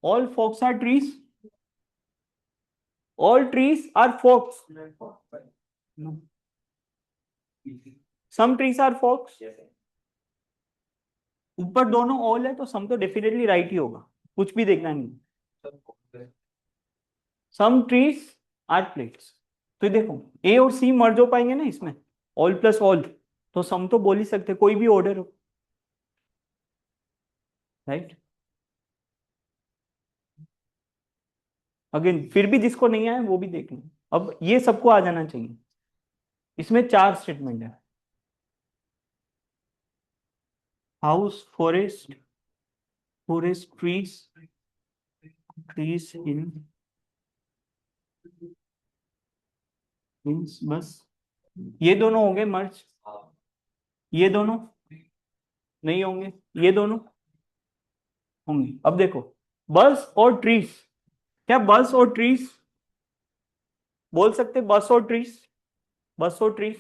All folks are trees, all trees are folks, some trees are folks. ऊपर दोनों ऑल है तो सम तो डेफिनेटली राइट ही होगा, कुछ भी देखना नहीं। Some trees are plates. तो देखो ए और सी मर्ज हो पाएंगे ना इसमें, ऑल प्लस ऑल, तो सम तो बोल ही सकते, कोई भी ऑर्डर हो, राइट। अगेन फिर भी जिसको नहीं आया वो भी देख लो, अब ये सबको आ जाना चाहिए। इसमें चार स्टेटमेंट है, house, forest, forest, trees, trees in, means बस, ये दोनों होंगे मर्ज, ये दोनों नहीं होंगे, ये दोनों होंगे। अब देखो बस और ट्रीज, क्या बस और ट्रीज बोल सकते, बस और ट्रीज, बस और trees,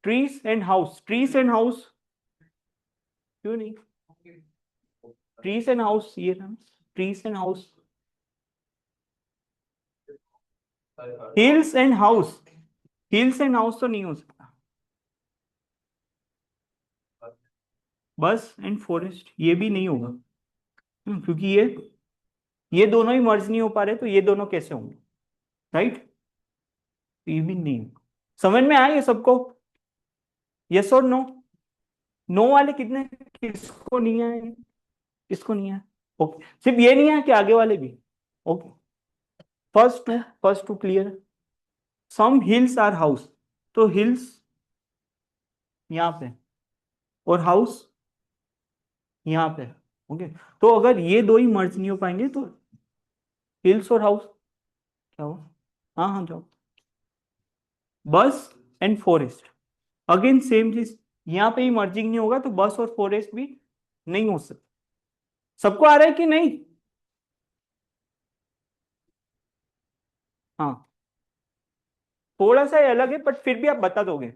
trees and house, trees and house, क्यों नहीं, ट्रीज एंड हाउस, ये ना, trees and house, hills and house, hills and house तो नहीं हो सकता, बस एंड फॉरेस्ट ये भी नहीं होगा, क्योंकि ये दोनों ही मर्ज नहीं हो पा रहे, तो ये दोनों कैसे होंगे, राइट, ये भी नहीं होगा। समझ में आए ये सबको, यस और नो, नो वाले कितने, किसको नहीं आए, किसको नहीं आए, ओके, सिर्फ ये नहीं है कि आगे वाले भी, okay, first two clear, some hills are house, तो हिल्स यहाँ पे और हाउस यहाँ पे, ओके, तो अगर ये दो ही मर्ज नहीं हो पाएंगे तो हिल्स और हाउस क्या हो, हाँ हाँ जाओ, बस एंड फॉरेस्ट, अगेन सेम चीज, यहाँ पे ही मर्जिंग नहीं होगा तो बस और फॉरेस्ट भी नहीं हो सकता। सबको आ रहा है कि नहीं, हाँ, थोड़ा सा ये अलग है बट फिर भी आप बता दोगे।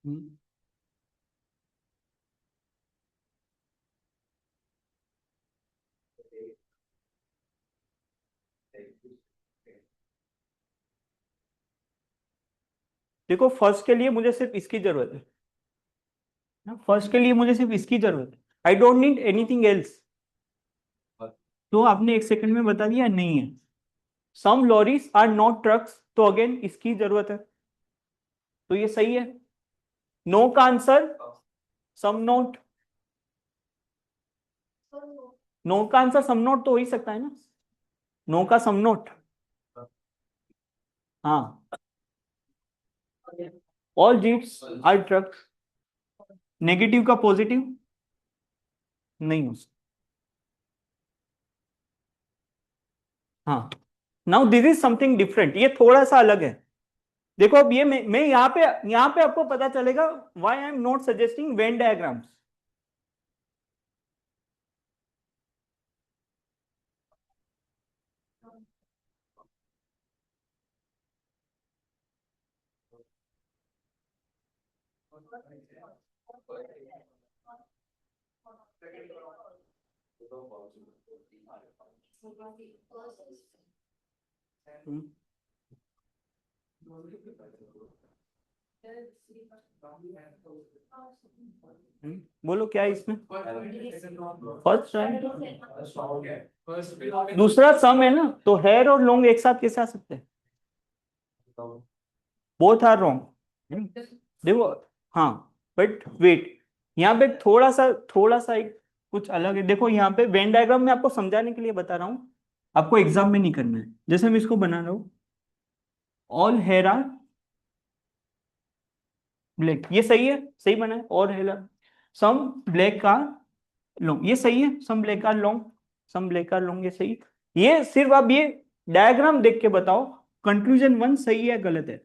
हम्म, देखो फर्स्ट के लिए मुझे सिर्फ इसकी जरूरत है ना, फर्स्ट के लिए मुझे सिर्फ इसकी जरूरत है, I don't need anything else, तो आपने एक सेकंड में बता दिया नहीं है, सम लॉरीज आर नॉट ट्रक्स, तो अगेन इसकी जरूरत है, तो ये सही है, नो का आंसर सम नोट, नो का आंसर सम नोट तो हो ही सकता है ना, नो का सम नोट, हाँ, ऑल जीट्स आर ट्रक्स, नेगेटिव का पॉजिटिव नहीं हो सकता, हाँ, now this is something different, ये थोड़ा सा अलग है, देखो अब ये मैं यहाँ पे आपको पता चलेगा why I am not suggesting Venn diagrams, बोलो क्या है इसमें, फर्स्ट दूसरा सम है ना, तो हेयर और लॉन्ग एक साथ कैसे आ सकते हैं, बोथ आर रॉन्ग, देखो, हाँ, बट वेट, यहाँ पे थोड़ा सा एक कुछ अलग है, देखो यहाँ पे वेन डायग्राम में आपको समझाने के लिए बता रहा हूँ, आपको एग्जाम में नहीं करना है, जैसे मैं इसको बना रहा हूँ, ऑल हेयर आर ब्लैक, ये सही है, सही बना है, और hair some black are long, ये सही है, some black are long, some black are long, ये सही, ये सिर्फ आप ये डायग्राम देख के बताओ कंक्लूजन वन सही है गलत है,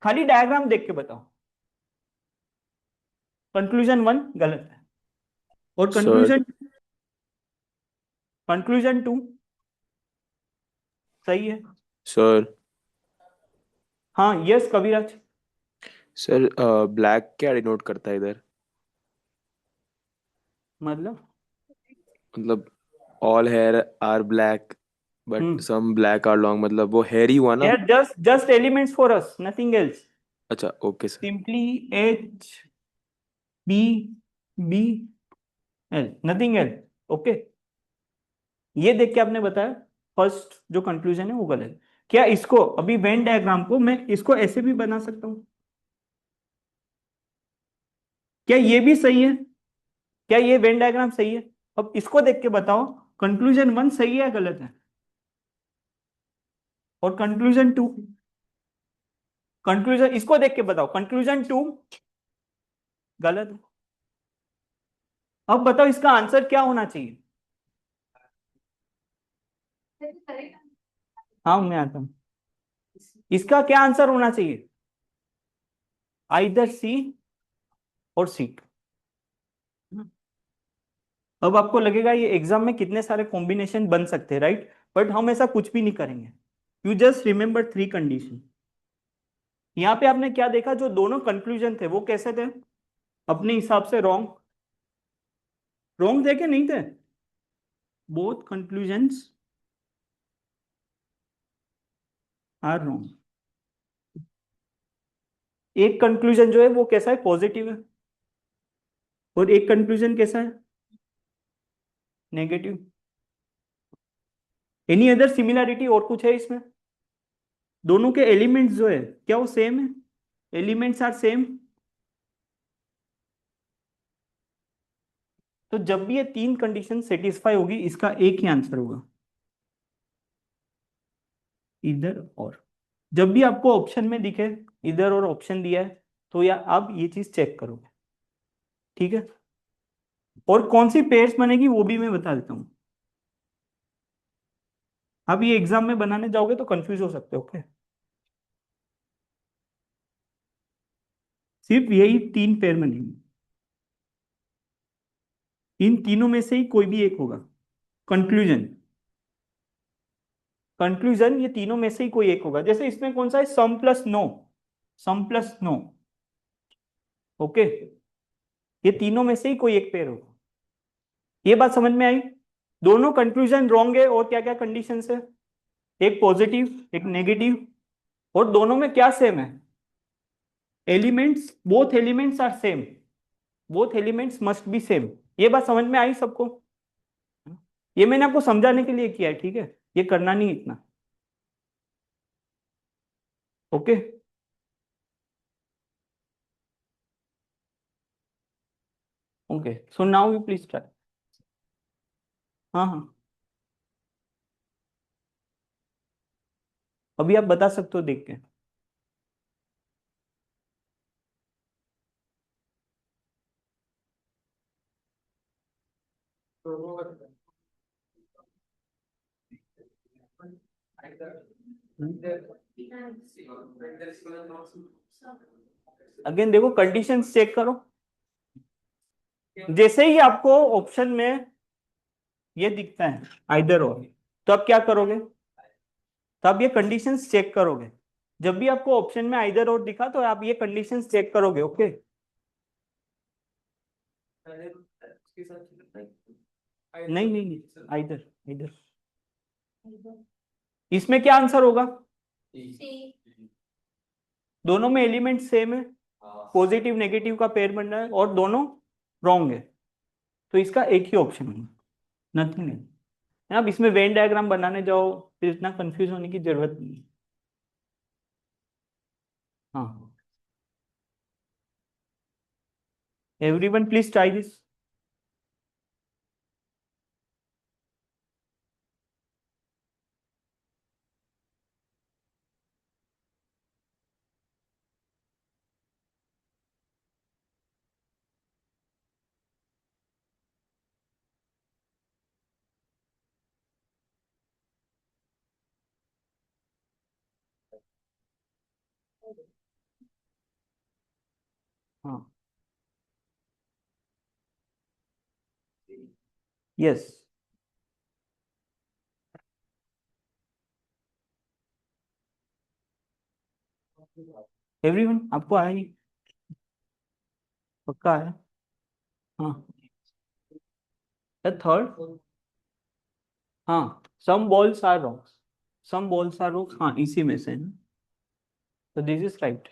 खाली डायग्राम देख के बताओ, कंक्लूजन वन गलत है, और Sir, कंक्लूजन टू सही है, sir, हाँ यस कविराज, सर ब्लैक क्या डिनोट करता है इधर? मतलब मतलब all hair are black, but some black are long, मतलब वो हेयर ही हुआ ना? यार just elements for us, nothing else. अच्छा, okay sir. Simply H B B L, nothing else. Okay, ये देख के आपने बताया फर्स्ट जो कंक्लूजन है वो गलत है। क्या इसको अभी वेन डायग्राम को मैं इसको ऐसे भी बना सकता हूं? क्या ये भी सही है? क्या ये वेन डायग्राम सही है? अब इसको देख के बताओ कंक्लूजन वन सही है या गलत है, और कंक्लूजन टू। कंक्लूजन इसको देख के बताओ कंक्लूजन टू गलत है। अब बताओ इसका आंसर क्या होना चाहिए? हाँ मैं आता हूं, इसका क्या आंसर होना चाहिए? आइदर सी और सी। अब आपको लगेगा ये एग्जाम में कितने सारे कॉम्बिनेशन बन सकते हैं, राइट? बट हम ऐसा कुछ भी नहीं करेंगे। You just remember three condition. यहाँ पे आपने क्या देखा, जो दोनों कंक्लूजन थे वो कैसे थे? अपने हिसाब से रॉन्ग। रॉन्ग थे कि नहीं थे? Both conclusions are wrong. एक कंक्लूजन जो है वो कैसा है, पॉजिटिव है, और एक कंक्लूजन कैसा है, नेगेटिव। एनी अदर सिमिलैरिटी और कुछ है इसमें? दोनों के एलिमेंट्स जो है क्या वो सेम है? Elements are same. तो जब भी ये तीन कंडीशन सेटिस्फाई होगी इसका एक ही आंसर होगा, इधर और। जब भी आपको ऑप्शन में दिखे इधर और ऑप्शन दिया है, तो या आप ये चीज चेक करोगे, ठीक है? और कौन सी पेयर्स बनेगी वो भी मैं बता देता हूँ। आप ये एग्जाम में बनाने जाओगे तो कंफ्यूज हो सकते हो, ओके? सिर्फ यही तीन पेयर बनेंगी, इन तीनों में से ही कोई भी एक होगा। कंक्लूजन, कंक्लूजन ये तीनों में से ही कोई एक होगा। जैसे इसमें कौन सा है, सम प्लस नो, सम प्लस नो। ओके, ये तीनों में से ही कोई एक पेयर होगा। ये बात समझ में आई? दोनों कंक्लूजन रॉन्ग है, और क्या क्या कंडीशन है, एक पॉजिटिव एक नेगेटिव, और दोनों में क्या सेम है, elements, both elements are same, both elements must be same. ये बात समझ में आई सबको? ये मैंने आपको समझाने के लिए किया है, ठीक है? ये करना नहीं इतना। Okay, okay, so now you please try. हाँ हाँ, अभी आप बता सकते हो देख के। अगेन देखो कंडीशंस चेक करो। जैसे ही आपको ऑप्शन में ये दिखता है आइदर और, तो आप क्या करोगे? तो आप ये कंडीशंस चेक करोगे। जब भी आपको ऑप्शन में आइदर और दिखा तो आप ये कंडीशंस चेक करोगे, ओके? नहीं नहीं नहीं, आइदर, आइदर। इसमें क्या आंसर होगा? दोनों में एलिमेंट सेम है, पॉजिटिव नेगेटिव का पेयर बन रहा है, और दोनों रॉन्ग है, तो इसका एक ही ऑप्शन है, नथिंग है। अब इसमें वेन डायग्राम बनाने जाओ फिर इतना कंफ्यूज होने की जरूरत नहीं है। हाँ, एवरीवन प्लीज ट्राई दिस। हाँ, यस, एवरीवन आपको आया ही, पक्का आया? हाँ, थर्ड। हाँ, some balls are rocks, some balls are rocks, हाँ इसी में से है ना, तो दिस इज राइट।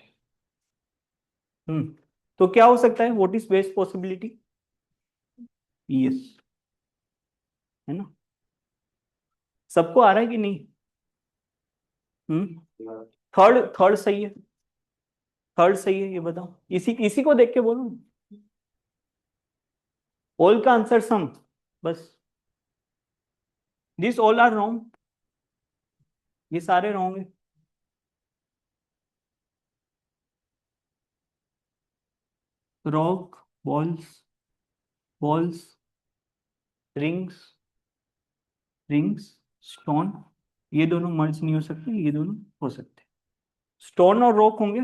तो क्या हो सकता है, what is best possibility? Yes, है ना? सबको आ रहा है कि नहीं? थर्ड थर्ड सही है, थर्ड सही है, ये बताओ, इसी इसी को देख के बोलो। ऑल का आंसर सम, बस। दिस ऑल आर रॉन्ग, ये सारे रॉन्ग है। Rock, balls, balls, rings, rings, stone, ये दोनों मर्ज नहीं हो सकते, ये दोनों हो सकते। स्टोन और रॉक होंगे,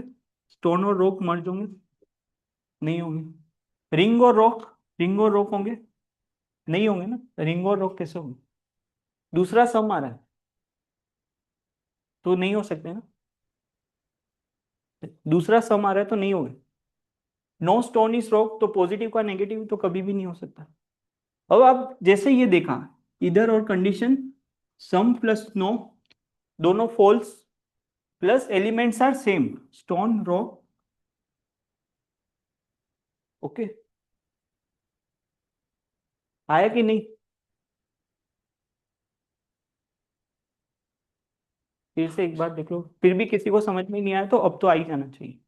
स्टोन और रॉक मर्ज होंगे? नहीं होंगे। रिंग और रॉक, रिंग और रॉक होंगे? नहीं होंगे ना, रिंग और रॉक कैसे होंगे? दूसरा सम आ रहा है, तो नहीं हो सकते ना, दूसरा सम आ रहा है तो नहीं होगा। नो स्टोन इज रॉक, तो पॉजिटिव का नेगेटिव तो कभी भी नहीं हो सकता। अब आप जैसे ये देखा, इधर और कंडीशन सम प्लस नो, दोनों false, plus elements are same, stone rock, okay, आया कि नहीं? फिर से एक बार देख लो, फिर भी किसी को समझ में नहीं आया तो अब तो आ ही जाना चाहिए।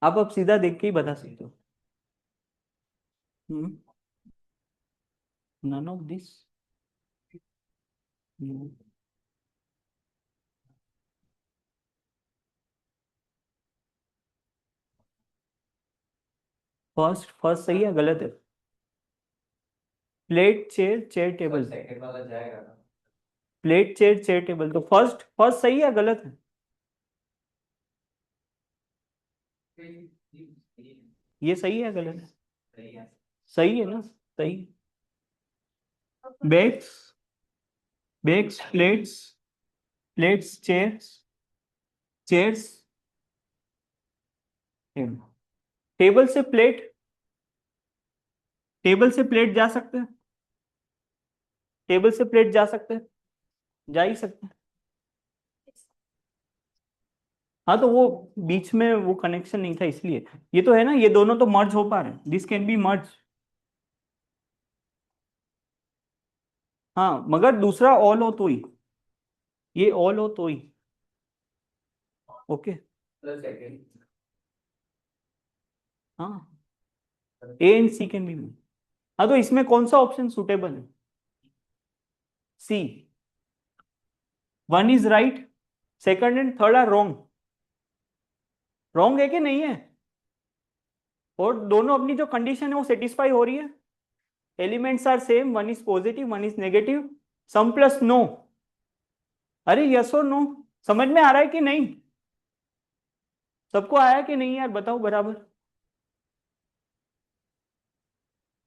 आप अब सीधा देख के ही बता सकते हो। None of this. First, first सही है गलत है? Plate chair chair table, second वाला जाएगा ना। प्लेट चेयर चेयर टेबल, तो फर्स्ट फर्स्ट सही है गलत है? ये सही है गलत है? सही है। सही है ना, सही। Bags, bags, plates, plates, chairs, chairs, table से प्लेट, टेबल से प्लेट जा सकते हैं, टेबल से प्लेट जा सकते हैं, जा ही सकते हैं। हाँ तो वो बीच में वो कनेक्शन नहीं था इसलिए। ये तो है ना, ये दोनों तो मर्ज हो पा रहे हैं, दिस कैन बी मर्ज। हाँ मगर दूसरा ऑल हो तो ही, ये ऑल हो तो ही, ओके। सेकंड। हाँ, A and C can be. हाँ तो इसमें कौन सा ऑप्शन सुटेबल है? C, one is right, second and third are wrong. Wrong है कि नहीं है? और दोनों अपनी जो कंडीशन है वो सेटिस्फाई हो रही है, elements are same, one is positive one is negative, some plus no. अरे यस और नो, समझ में आ रहा है कि नहीं? सबको आया कि नहीं यार, बताओ बराबर।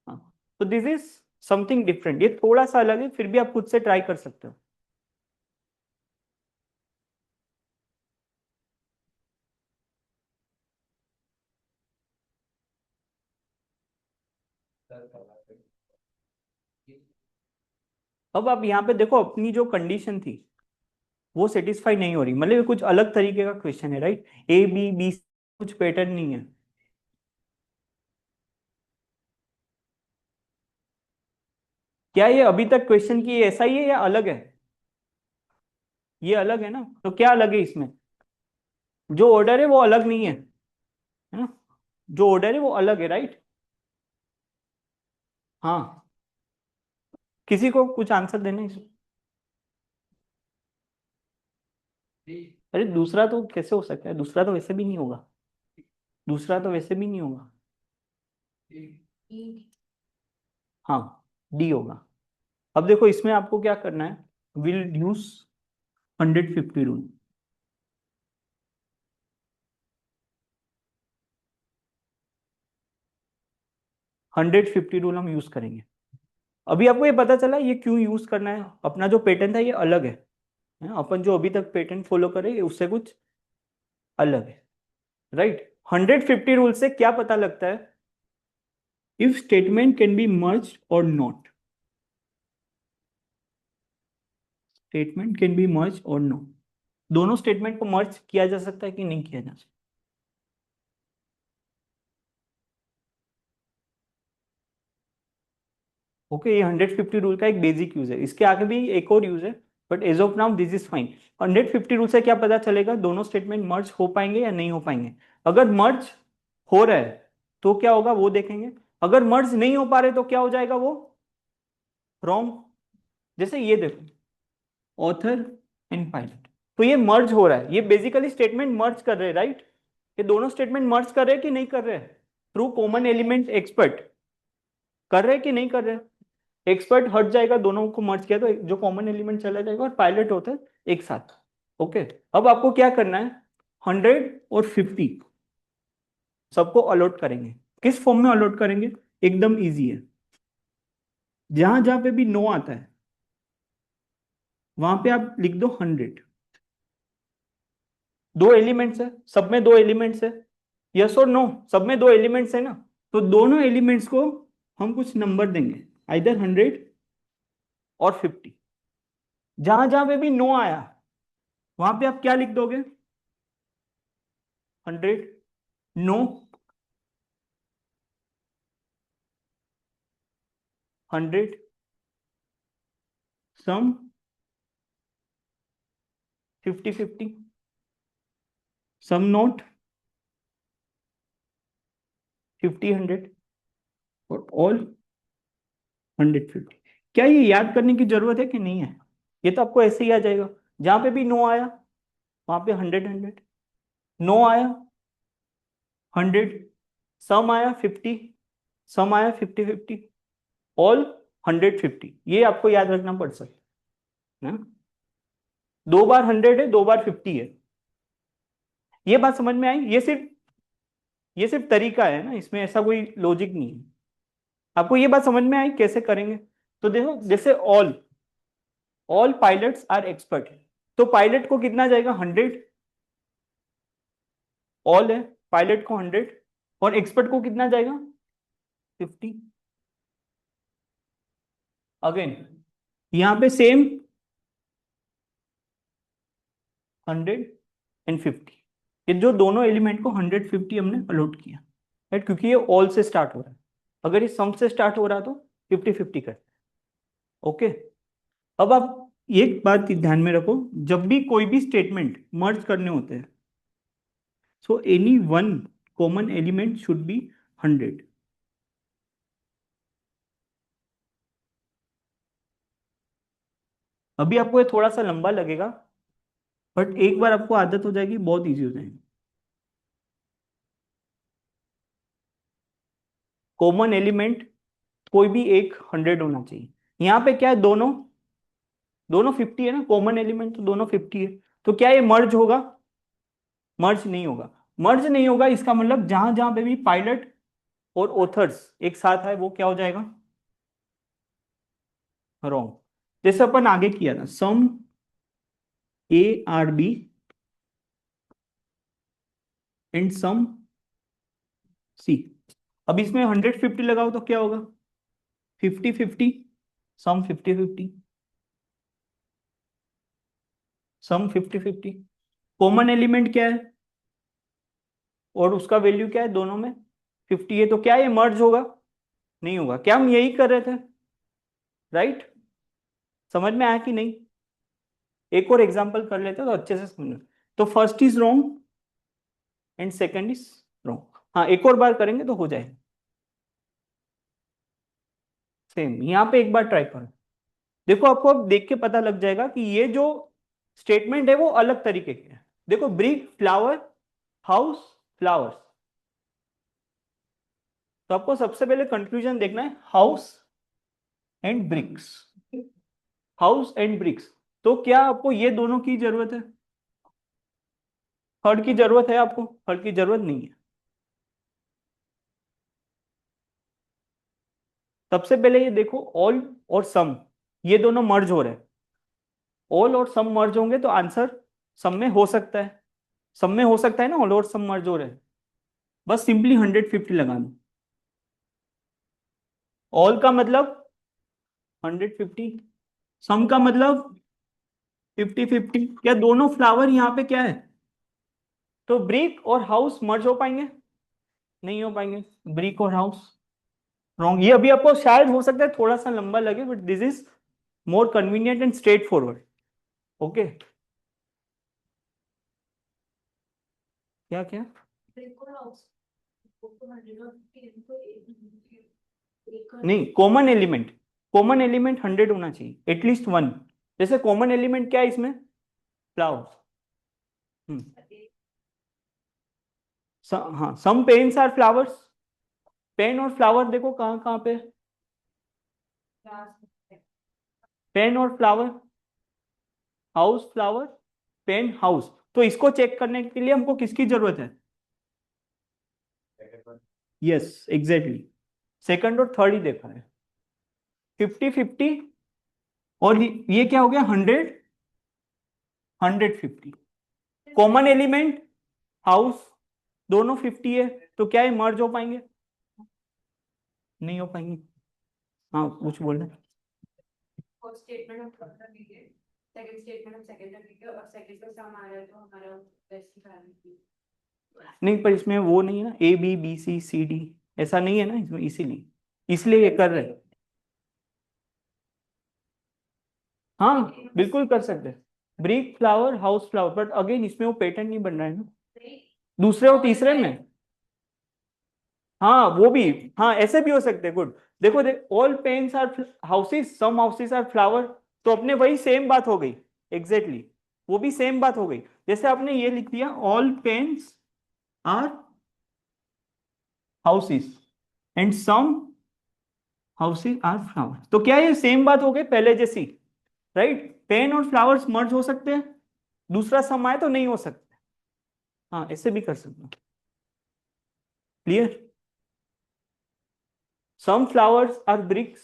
हाँ, तो दिस इज समथिंग डिफरेंट, ये थोड़ा सा अलग है, फिर भी आप खुद से ट्राई कर सकते हो। अब आप यहाँ पे देखो, अपनी जो कंडीशन थी वो सेटिस्फाई नहीं हो रही, मतलब ये कुछ अलग तरीके का क्वेश्चन है, राइट? ए बी बी, कुछ पैटर्न नहीं है। क्या ये अभी तक क्वेश्चन की ऐसा ही है या अलग है? ये अलग है ना, तो क्या अलग है इसमें? जो ऑर्डर है वो अलग नहीं है ना, जो ऑर्डर है वो अलग है, राइट? हाँ, किसी को कुछ आंसर देना है इसमें? अरे दूसरा तो कैसे हो सकता है, दूसरा तो वैसे भी नहीं होगा, दूसरा तो वैसे भी नहीं होगा। हाँ, डी होगा। अब देखो इसमें आपको क्या करना है, विल यूज 150 रूल। 150 रूल हम यूज करेंगे। अभी आपको ये पता चला ये क्यों यूज करना है, अपना जो पेटर्न था ये अलग है, अपन जो अभी तक पेटर्न फॉलो करें उससे कुछ अलग है, राइट। 150 रूल से क्या पता लगता है, if statement can be merge or not, statement can be merge or not, दोनों स्टेटमेंट को मर्ज किया जा सकता है कि नहीं किया जा सकता। ओके, ये 150 रूल का एक बेसिक यूज है, इसके आगे भी एक और यूज है, but as of now this is fine. 150 rule से क्या पता चलेगा, दोनों स्टेटमेंट मर्ज हो पाएंगे या नहीं हो पाएंगे। अगर मर्ज हो रहा है तो क्या होगा वो देखेंगे, अगर मर्ज नहीं हो पा रहे तो क्या हो जाएगा वो रॉन्ग। जैसे ये देखो, ऑथर एंड पायलट, तो ये मर्ज हो रहा है, ये बेसिकली स्टेटमेंट मर्ज कर रहे हैं, राइट। ये दोनों स्टेटमेंट मर्ज कर रहे हैं कि नहीं कर रहे हैं, थ्रू कॉमन एलिमेंट एक्सपर्ट कर रहे हैं कि नहीं कर रहे हैं। एक्सपर्ट हट जाएगा, दोनों को मर्ज किया तो जो कॉमन एलिमेंट चला जाएगा और पायलट होता है एक साथ। ओके, अब आपको क्या करना है, 100 और 50 सबको अलॉट करेंगे। किस फॉर्म में अलॉट करेंगे, एकदम इजी है, जहां जहां पे भी नो आता है वहां पे आप लिख दो 100। दो एलिमेंट्स है, सब में दो एलिमेंट्स है, यस और नो, सब में दो एलिमेंट्स है ना, तो दोनों एलिमेंट्स को हम कुछ नंबर देंगे, आइदर 100 और 50। जहां जहां पे भी नो आया वहां पे आप क्या लिख दोगे, 100 नो, 100 सम, 50-50 सम नोट, 50-100 और ऑल 150। क्या ये याद करने की जरूरत है कि नहीं है, ये तो आपको ऐसे ही आ जाएगा, जहां पे भी नो आया वहां पे 100-100, नो आया 100, सम आया 50, सम आया 50-50, ऑल 150। ये आपको याद रखना पड़ सकता है ना, दो बार 100 है, दो बार 50 है। ये बात समझ में आई, ये सिर्फ तरीका है ना, इसमें ऐसा कोई लॉजिक नहीं है। आपको ये बात समझ में आई कैसे करेंगे, तो देखो जैसे all all pilots are expert, तो पायलट को कितना जाएगा 100, ऑल है, पायलट को 100 और एक्सपर्ट को कितना जाएगा 50। अगेन यहां पे सेम 150, ये जो दोनों एलिमेंट को 150 हमने अलॉट किया, राइट, क्योंकि ये ऑल से स्टार्ट हो रहा है, अगर ये सम से स्टार्ट हो रहा तो 50-50 कर। ओके, अब आप एक बात ध्यान में रखो, जब भी कोई भी स्टेटमेंट मर्ज करने होते हैं, so any one common element should be 100। अभी आपको ये थोड़ा सा लंबा लगेगा, बट एक बार आपको आदत हो जाएगी बहुत इजी हो जाएगी। कॉमन एलिमेंट कोई भी एक 100 होना चाहिए, यहाँ पे क्या है, दोनों दोनों 50 है ना, कॉमन एलिमेंट तो दोनों 50 है, तो क्या ये मर्ज होगा, मर्ज नहीं होगा। मर्ज नहीं होगा इसका मतलब जहां जहां पे भी पायलट और ऑथर्स एक साथ है वो क्या हो जाएगा रॉन्ग। जैसे अपन आगे किया था, सम ARB एंड सम C, अब इसमें 150 लगाओ तो क्या होगा 50-50, सम 50-50, सम 50-50, कॉमन एलिमेंट क्या है और उसका वैल्यू क्या है दोनों में 50 है, तो क्या ये मर्ज होगा, नहीं होगा। क्या हम यही कर रहे थे, राइट, समझ में आया कि नहीं। एक और एग्जांपल कर लेते हैं तो अच्छे से समझ, तो first is wrong and second is wrong. हाँ, एक और बार करेंगे तो हो जाएगा सेम, यहाँ पे एक बार ट्राई करो, देखो आपको अब देख के पता लग जाएगा कि ये जो स्टेटमेंट है वो अलग तरीके के है। देखो ब्रिक, फ्लावर, हाउस, फ्लावर्स, तो आपको सबसे पहले कंक्लूजन देखना है house and bricks, house and bricks, तो क्या आपको ये दोनों की जरूरत है, थर्ड की जरूरत है आपको, थर्ड की जरूरत नहीं है। सबसे पहले ये देखो, ऑल और सम ये दोनों मर्ज हो रहे हैं। ऑल और सम मर्ज होंगे तो आंसर सम में हो सकता है। सम में हो सकता है ना, ऑल और सम मर्ज हो रहे हैं। बस सिंपली 150 लगाना। ऑल का मतलब 150, सम का मतलब 50-50। क्या दोनों फ्लावर यहाँ पे क्या है? तो ब्रिक और हाउस मर्ज हो पाएंगे? नहीं हो पाएंगे। ब्रिक और हाउस रॉन्ग। ये अभी आपको शायद हो सकता है थोड़ा सा लंबा लगे, but this is more convenient and straight forward. Okay, क्या क्या? नहीं, कॉमन एलिमेंट, कॉमन एलिमेंट 100 होना चाहिए, एटलीस्ट वन। जैसे कॉमन एलिमेंट क्या है इसमें? फ्लावर। हाँ, some pens are flowers. Pen और फ्लावर देखो कहाँ कहाँ पे? पेन और flower, house flower, pen house. तो इसको चेक करने के लिए हमको किसकी जरूरत है? Yes, exactly. सेकंड और थर्ड ही देखा है। 50-50, और ये क्या हो गया? 100, 150। कॉमन एलिमेंट हाउस दोनों 50 है, तो क्या है, मर्ज हो पाएंगे? नहीं हो पाएंगे। हाँ, कुछ बोलना है? फर्स्ट स्टेटमेंट हम थर्ड कर दीजिए, सेकंड स्टेटमेंट हम सेकंड कर दीजिए, और सेकंड का सम आ रहा है तो हमारा बेस्ट ही। नहीं, पर इसमें वो नहीं है ना, A B B C C D, ऐसा नहीं है ना इसमें, इसीलिए इसलिए ये कर रहे हैं। हाँ, बिल्कुल कर सकते हैं। Brick flower, house flower, but again इसमें वो पैटर्न नहीं बन रहा है ना दूसरे और तीसरे में। हाँ, वो भी। हाँ, ऐसे भी हो सकते हैं। गुड। देखो all pens are houses, some houses are flower. तो अपने वही सेम बात हो गई। एग्जैक्टली exactly, वो भी सेम बात हो गई। जैसे आपने ये लिख दिया, all pens are houses and some houses are flower. तो क्या ये सेम बात हो गई पहले जैसी? राइट, पेन और फ्लावर्स मर्ज हो सकते हैं, दूसरा सम आए तो नहीं हो सकते। हाँ, ऐसे भी कर सकते हैं। Clear? Some flowers are bricks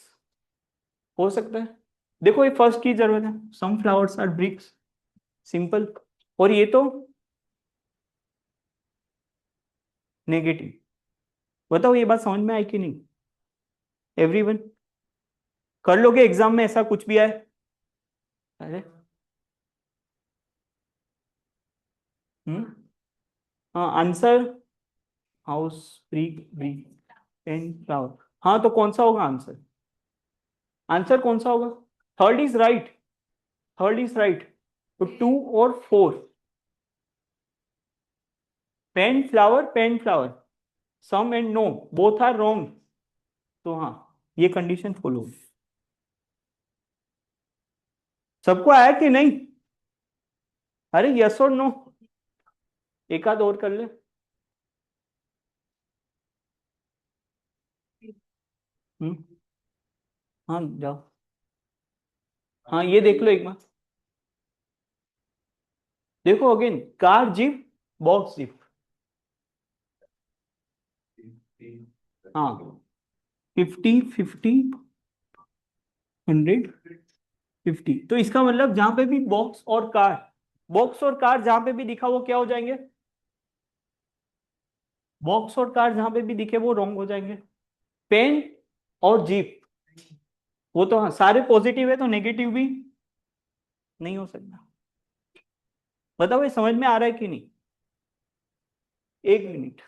हो सकता है। देखो, ये फर्स्ट की जरूरत है, some flowers are bricks, simple. और ये तो नेगेटिव। बताओ ये बात समझ में आई कि नहीं? एवरीवन कर लोगे एग्जाम में ऐसा कुछ भी आए? अरे, हाँ, answer house, brick, brick, pen, flower. हाँ, तो कौन सा होगा आंसर? आंसर कौन सा होगा? Third is right, third is right. तो 2 और 4, pen flower, pen flower, some and no, both are wrong. तो हाँ, ये कंडीशन फॉलो होगी। सबको आया कि नहीं? अरे यस और नो, एक आध और कर ले। हम्म, हाँ, जाओ। हाँ, ये देख लो एक बार। देखो again, car jeep, box jeep. हाँ, 50-50, 150। तो इसका मतलब जहां पे भी बॉक्स और कार, बॉक्स और कार जहां पे भी दिखा वो क्या हो जाएंगे? बॉक्स और कार जहां पे भी दिखे वो रॉन्ग हो जाएंगे। पेन और जीप, वो तो हाँ सारे पॉजिटिव है, तो नेगेटिव भी नहीं हो सकता। बताओ ये समझ में आ रहा है कि नहीं? एक मिनट,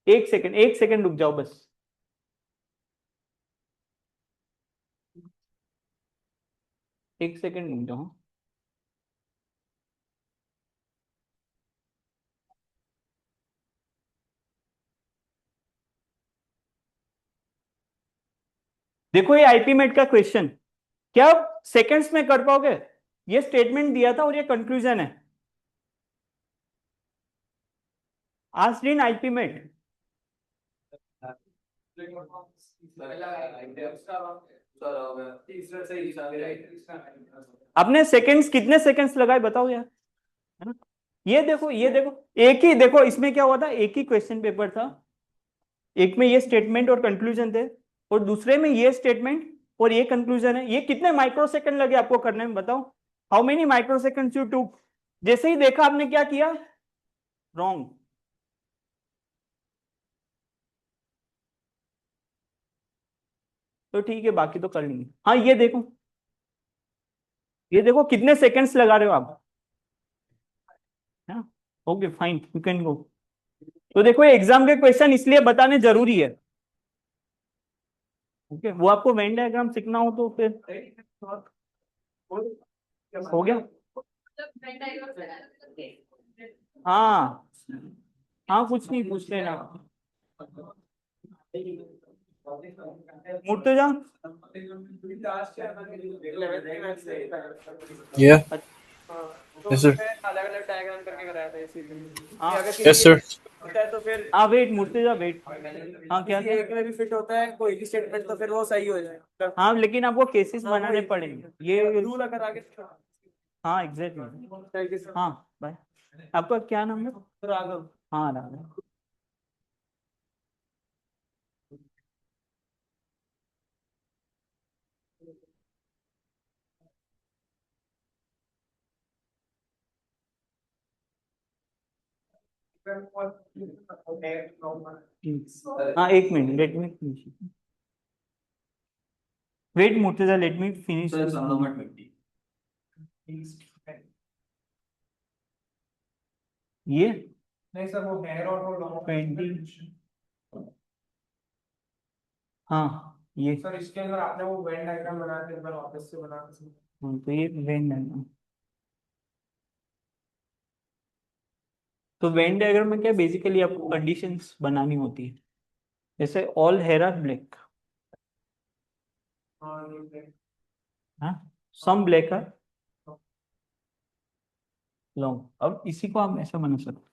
एक सेकंड, एक सेकंड रुक जाओ बस। एक सेकंड रुक जाओ। देखो ये आईपी मेट का क्वेश्चन, क्या आप सेकंड्स में कर पाओगे? ये स्टेटमेंट दिया था और ये कंक्लूजन है। Asked in IPMAT. आपने सेकंड्स, कितने सेकंड्स लगाए बताओ यार, है ना? ये देखो, ये देखो, एक ही देखो, इसमें क्या हुआ था, एक ही क्वेश्चन पेपर था, एक में ये स्टेटमेंट और कंक्लूजन थे, और दूसरे में ये स्टेटमेंट और ये कंक्लूजन है। ये कितने माइक्रोसेकंड लगे आपको करने में, बताओ? How many microsecond you took? जैसे ही देखा आपने क्या किया? रॉन्ग। तो ठीक है, बाकी तो कर लेंगे। हाँ ये देखो, ये देखो कितने सेकंड्स लगा रहे हो आप। Okay fine, you can go. तो देखो ये एग्जाम के क्वेश्चन इसलिए बताने जरूरी है। ओके, वो आपको वेन डायग्राम सीखना हो तो फिर हो गया। हाँ हाँ, कुछ नहीं, पूछ लेना। मुर्तजा, Yeah. तो Yes, sir. उसमें अलग अलग डायग्राम करके कराया था इसीलिए हाँ कि अगर Yes, sir. होता है तो फिर हाँ वेट मुर्तजा वेट। हाँ क्या किसी एक में भी फिट होता है कोई भी स्टेटमेंट तो फिर वो सही हो जाएगा। हाँ, लेकिन आपको केसेस हाँ, बनाने वही। पड़ेंगे ये। रूल अगर आगे हाँ एग्जैक्टली। Thank you sir. हाँ बाय। आपका क्या नाम है? राघव। हाँ राघव। हाँ एक minute, let me finish. Wait Murtaza, let me finish. ये नहीं सर वो हेयर और वो लॉन्ग 20। हाँ ये सर इसके अंदर आपने वो वेन डायग्राम बनाया था एक बार वापस से बना के। तो ये वेन डायग्राम। तो वेन डायग्राम में क्या बेसिकली आपको कंडीशंस बनानी होती है। जैसे ऑल हेयर आर ब्लैक, हाँ ये हाँ, सम ब्लैक आर लॉन्ग। अब इसी को आप ऐसा बना सकते,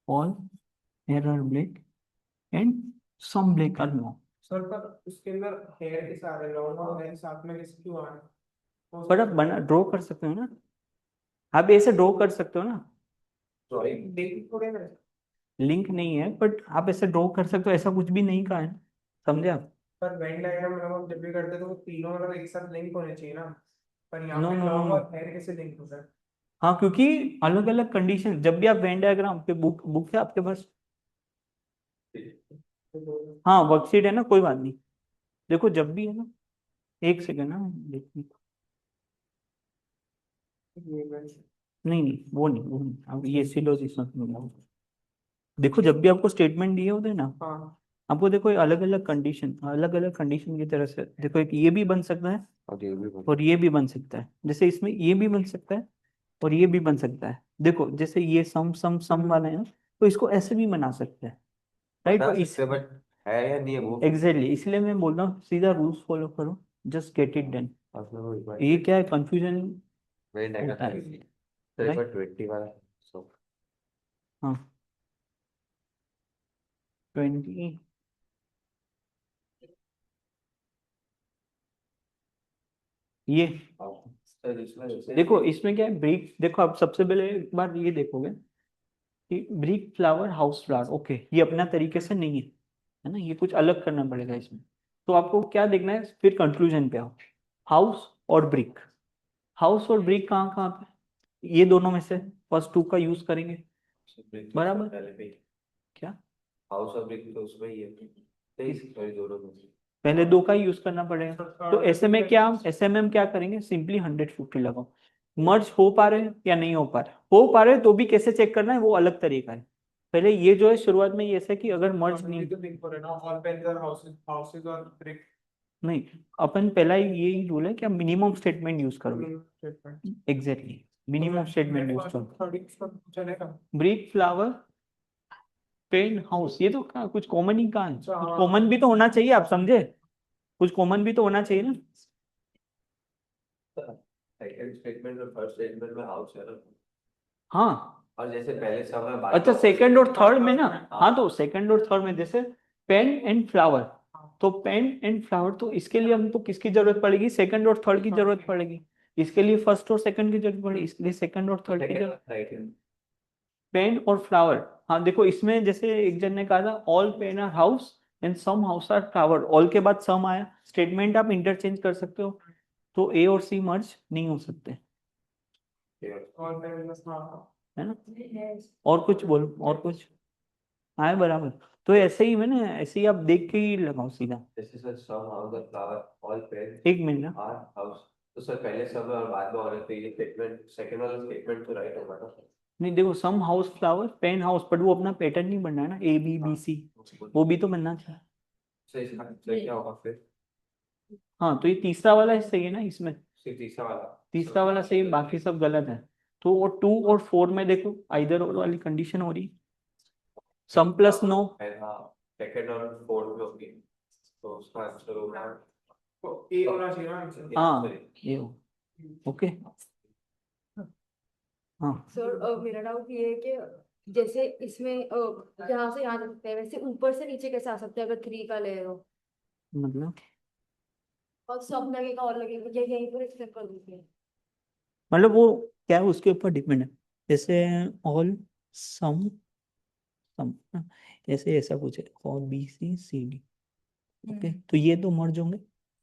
all hair are black and some black are long. Sir पर उसके अंदर हेयर के सारे लॉन्ग और हेयर साथ में किसी क्यों आ रहे पर आप बना ड्रॉ कर सकते हो ना, आप ऐसे ड्रॉ कर सकते हो ना। देख थोड़े ना। लिंक नहीं है बट आप ऐसे ड्रॉ कर सकते हो, ऐसा कुछ भी नहीं कहा है, समझे आप? पर वेन डायग्राम में हम जब भी करते हैं तो वो तीनों मतलब एक साथ लिंक होने चाहिए ना। पर यहाँ नो पे नो नो लॉन्ग नो। और हेयर कैसे लिंक होता है? हाँ क्योंकि अलग अलग कंडीशन, जब भी आप वेन डायग्राम पे बुक बुक है आपके पास? हाँ वर्कशीट है ना, कोई बात नहीं। देखो जब भी है ना, एक सेकेंड ना देखिए। नहीं नहीं, वो नहीं, अब ये सिलोजिस। देखो जब भी आपको स्टेटमेंट दिए होते हैं ना, हाँ आपको देखो अलग अलग कंडीशन की तरह से देखो, एक ये भी बन सकता है और ये भी बन सकता है। जैसे इसमें ये भी बन सकता है और ये भी बन सकता है। देखो जैसे ये सम सम सम वाला है ना, तो इसको ऐसे भी बना सकते हैं, राइट? तो इस बट है या नहीं है वो एग्जैक्टली इसलिए मैं बोल रहा हूँ सीधा रूल्स फॉलो करो, जस्ट गेट इट डन। आपने वो एक बार ये क्या है, कंफ्यूजन वेरी होता है, नेगेटिव तो एक बार 20 वाला सो हाँ 20। ये देखो इसमें क्या है, ब्रिक। देखो आप सबसे पहले एक बार ये देखोगे कि brick flower house flower, okay ये अपना तरीके से नहीं है ना, ये कुछ अलग करना पड़ेगा इसमें। तो आपको क्या देखना है, फिर कंक्लूजन पे आओ। हाउस और ब्रिक, हाउस और ब्रिक कहाँ कहाँ पे? ये दोनों में से फर्स्ट टू का यूज करेंगे, बराबर? पहले पे क्या हाउस ऑफ ब्रिक तो उसमें ही है तेईस सॉरी दोनों में से पहले दो का यूज करना पड़ेगा। तो ऐसे में हम क्या करेंगे, सिंपली 150 लगाओ। मर्ज हो पा रहे हैं या नहीं हो पा रहे हैं तो भी कैसे चेक करना है वो अलग तरीका है। पहले ये जो है शुरुआत में ये ऐसा कि अगर मर्ज नहीं, तो लिंक हो रहे ना ऑल पेन्स और हाउसेस और ब्रिक नहीं, अपन पहला यही रूल है कि आप मिनिमम स्टेटमेंट यूज करोगे। Statement exactly, minimum statement use करो। 30 चलेगा। ब्रिक फ्लावर पेन हाउस, ये तो कुछ कॉमन ही कहाँ है, अच्छा, कुछ हाँ। कॉमन भी तो होना चाहिए, आप समझे? कुछ कॉमन भी तो होना चाहिए ना। सेकंड स्टेटमेंट और थर्ड स्टेटमेंट में हाउस है ना हाँ और जैसे पहले सब में अच्छा, सेकंड और थर्ड में ना, हाँ तो सेकंड और थर्ड में जैसे पेन एंड फ्लावर, तो पेन एंड फ्लावर तो इसके लिए हमको किसकी जरूरत पड़ेगी, सेकंड और थर्ड की जरूरत पड़ेगी। इसके लिए फर्स्ट और सेकंड की जरूरत पड़ेगी, इसके लिए सेकंड और थर्ड की जरूरत। राइट पेन और फ्लावर, हाँ देखो इसमें जैसे एक जन ने कहा था all pen are house and some house are flower, all के बाद सम आया, स्टेटमेंट आप इंटरचेंज कर सकते हो, तो ए और सी मर्ज नहीं हो सकते, और पेरेंट्स हाँ है ना। और कुछ बोलो, और कुछ हाँ बराबर। तो ऐसे ही मैंने, ऐसे ही आप देख के ही लगाओ सीधा। जैसे सर सम हाउस और फ्लावर ऑल पेन एक मिनट ना, आर हाउस, तो सर पहले सब और बाद में और, तो ये स्टेटमेंट सेकंड वाला स्टेटमेंट तो राइट होगा ना। नहीं देखो, some house flower pen house, but वो अपना पैटर्न नहीं बनना है ना, ए बी बी सी, वो भी तो बनना चाहिए। सर इसका आंसर क्या होगा फिर? हाँ तो ये तीसरा वाला ही सही है ना इसमें, सिर्फ तीसरा वाला। तीसरा वाला सही है, बाकी सब गलत है। तो वो 2 और 4 में देखो आइदर और वाली कंडीशन हो रही, सम प्लस नो। हाँ सेकंड और फोर्थ में होगी, तो उसका आंसर होगा तो ए होना चाहिए ना आंसर। हाँ ये हो, ओके हाँ। सर मेरा डाउट ये है कि जैसे इसमें यहाँ से यहाँ जा सकते हैं, वैसे ऊपर से नीचे कैसे आ सकते हैं अगर 3 का ले हो, मतलब और सब लगेगा और लगेगा, ये यहीं पर एक्सप्लेन कर दीजिए। वो क्या है उसके ऊपर डिपेंड है, जैसे ऑल सम सम, ऐसे ऐसा कुछ है, और B C C D, okay तो ये दो मर्ज होंगे,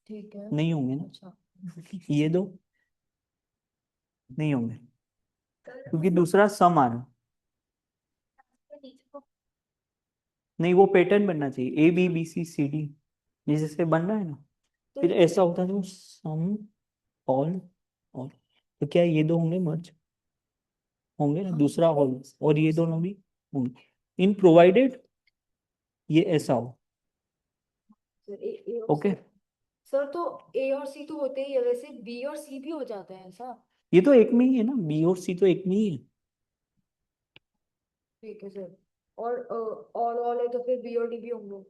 ठीक है। नहीं होंगे ना, अच्छा ये दो नहीं होंगे, क्योंकि दूसरा सम आ रहा, नहीं वो पैटर्न बनना चाहिए, A B B C C D, जैसे बन रहा है ना, फिर ऐसा होता है तो सम ऑल ऑल, तो क्या ये दो होंगे मर्ज, होंगे ना, दूसरा ऑल, और ये दोनों भी होंगे, इन प्रोवाइडेड ये ऐसा हो, ओके। सर तो ए और सी तो होते ही है, वैसे बी और सी भी हो जाते हैं ऐसा? ये तो एक में ही है ना, बी और सी तो एक में ही है। ठीक है सर। और ऑल है तो फिर बी और डी भी होंगे,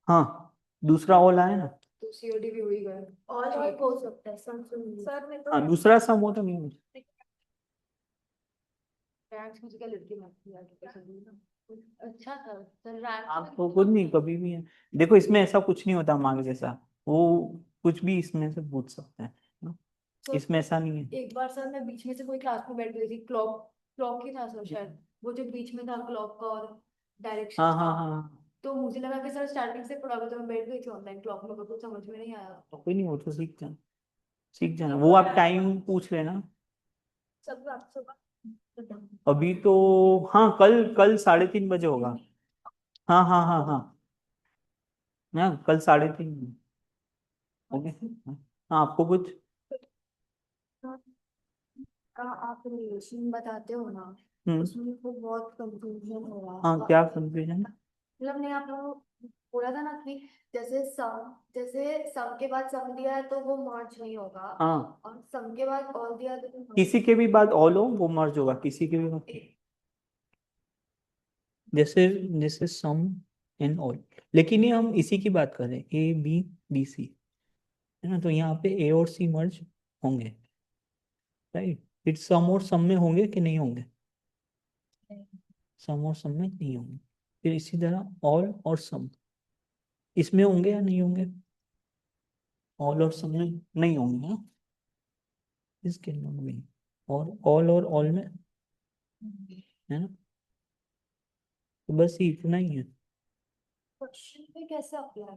हाँ दूसरा ऑल आया ना, तो सी और डी भी हो ही गए। और हो सकता है सर में तो हाँ दूसरा सम हो तो नहीं हो। रैंक्स मुझे क्या लड़की लगती है आगे कैसे भी ना। अच्छा था सर, रैंक्स आपको खुद नहीं कभी भी है, देखो इसमें ऐसा कुछ नहीं होता मार्क्स जैसा, वो कुछ भी इसमें से पूछ सकते हैं ना? इसमें ऐसा नहीं है। एक बार सर मैं बीच में से कोई क्लास में बैठ गई थी, क्लॉक क्लॉक ही था सर शायद, वो जो बीच में था क्लॉक का और डायरेक्शन हाँ का, हाँ हाँ, तो मुझे लगा कि सर स्टार्टिंग से पढ़ा, तो मैं बैठ गई थी ऑनलाइन क्लॉक में, कुछ समझ में नहीं आया। तो कोई नहीं, वो तो सीख जाना, सीख जाना, वो आप टाइम पूछ लेना। सब आप सब अभी तो हाँ, कल कल 3:30 बजे होगा, हाँ हाँ हाँ हाँ, ना कल 3:30, ओके। हाँ आपको कुछ, का आप रिलेशन बताते हो ना, उसमें मेरे को बहुत कंफ्यूजन हो रहा हाँ है। क्या कंफ्यूजन, मतलब नहीं, आप लोग बोला था ना कि जैसे सम के बाद सम दिया है तो वो मर्ज नहीं होगा, हाँ और सम के बाद ऑल दिया है तो वो merge किसी के भी बाद ऑल हो वो मर्ज होगा, किसी के भी बाद, जैसे जैसे सम एंड ऑल, लेकिन ये हम इसी की बात कर रहे हैं, ए बी बी सी, है ना, तो यहाँ पे ए और सी मर्ज होंगे, राइट, फिर सम और सम में होंगे कि नहीं होंगे, सम और सम में नहीं होंगे, फिर इसी तरह ऑल और सम इसमें होंगे या नहीं होंगे, ऑल और सम में नहीं होंगे ना, इसके में, और ऑल और ऑल में, है ना, तो बस ये इतना ही है। क्वेश्चन पे कैसे अप्लाई?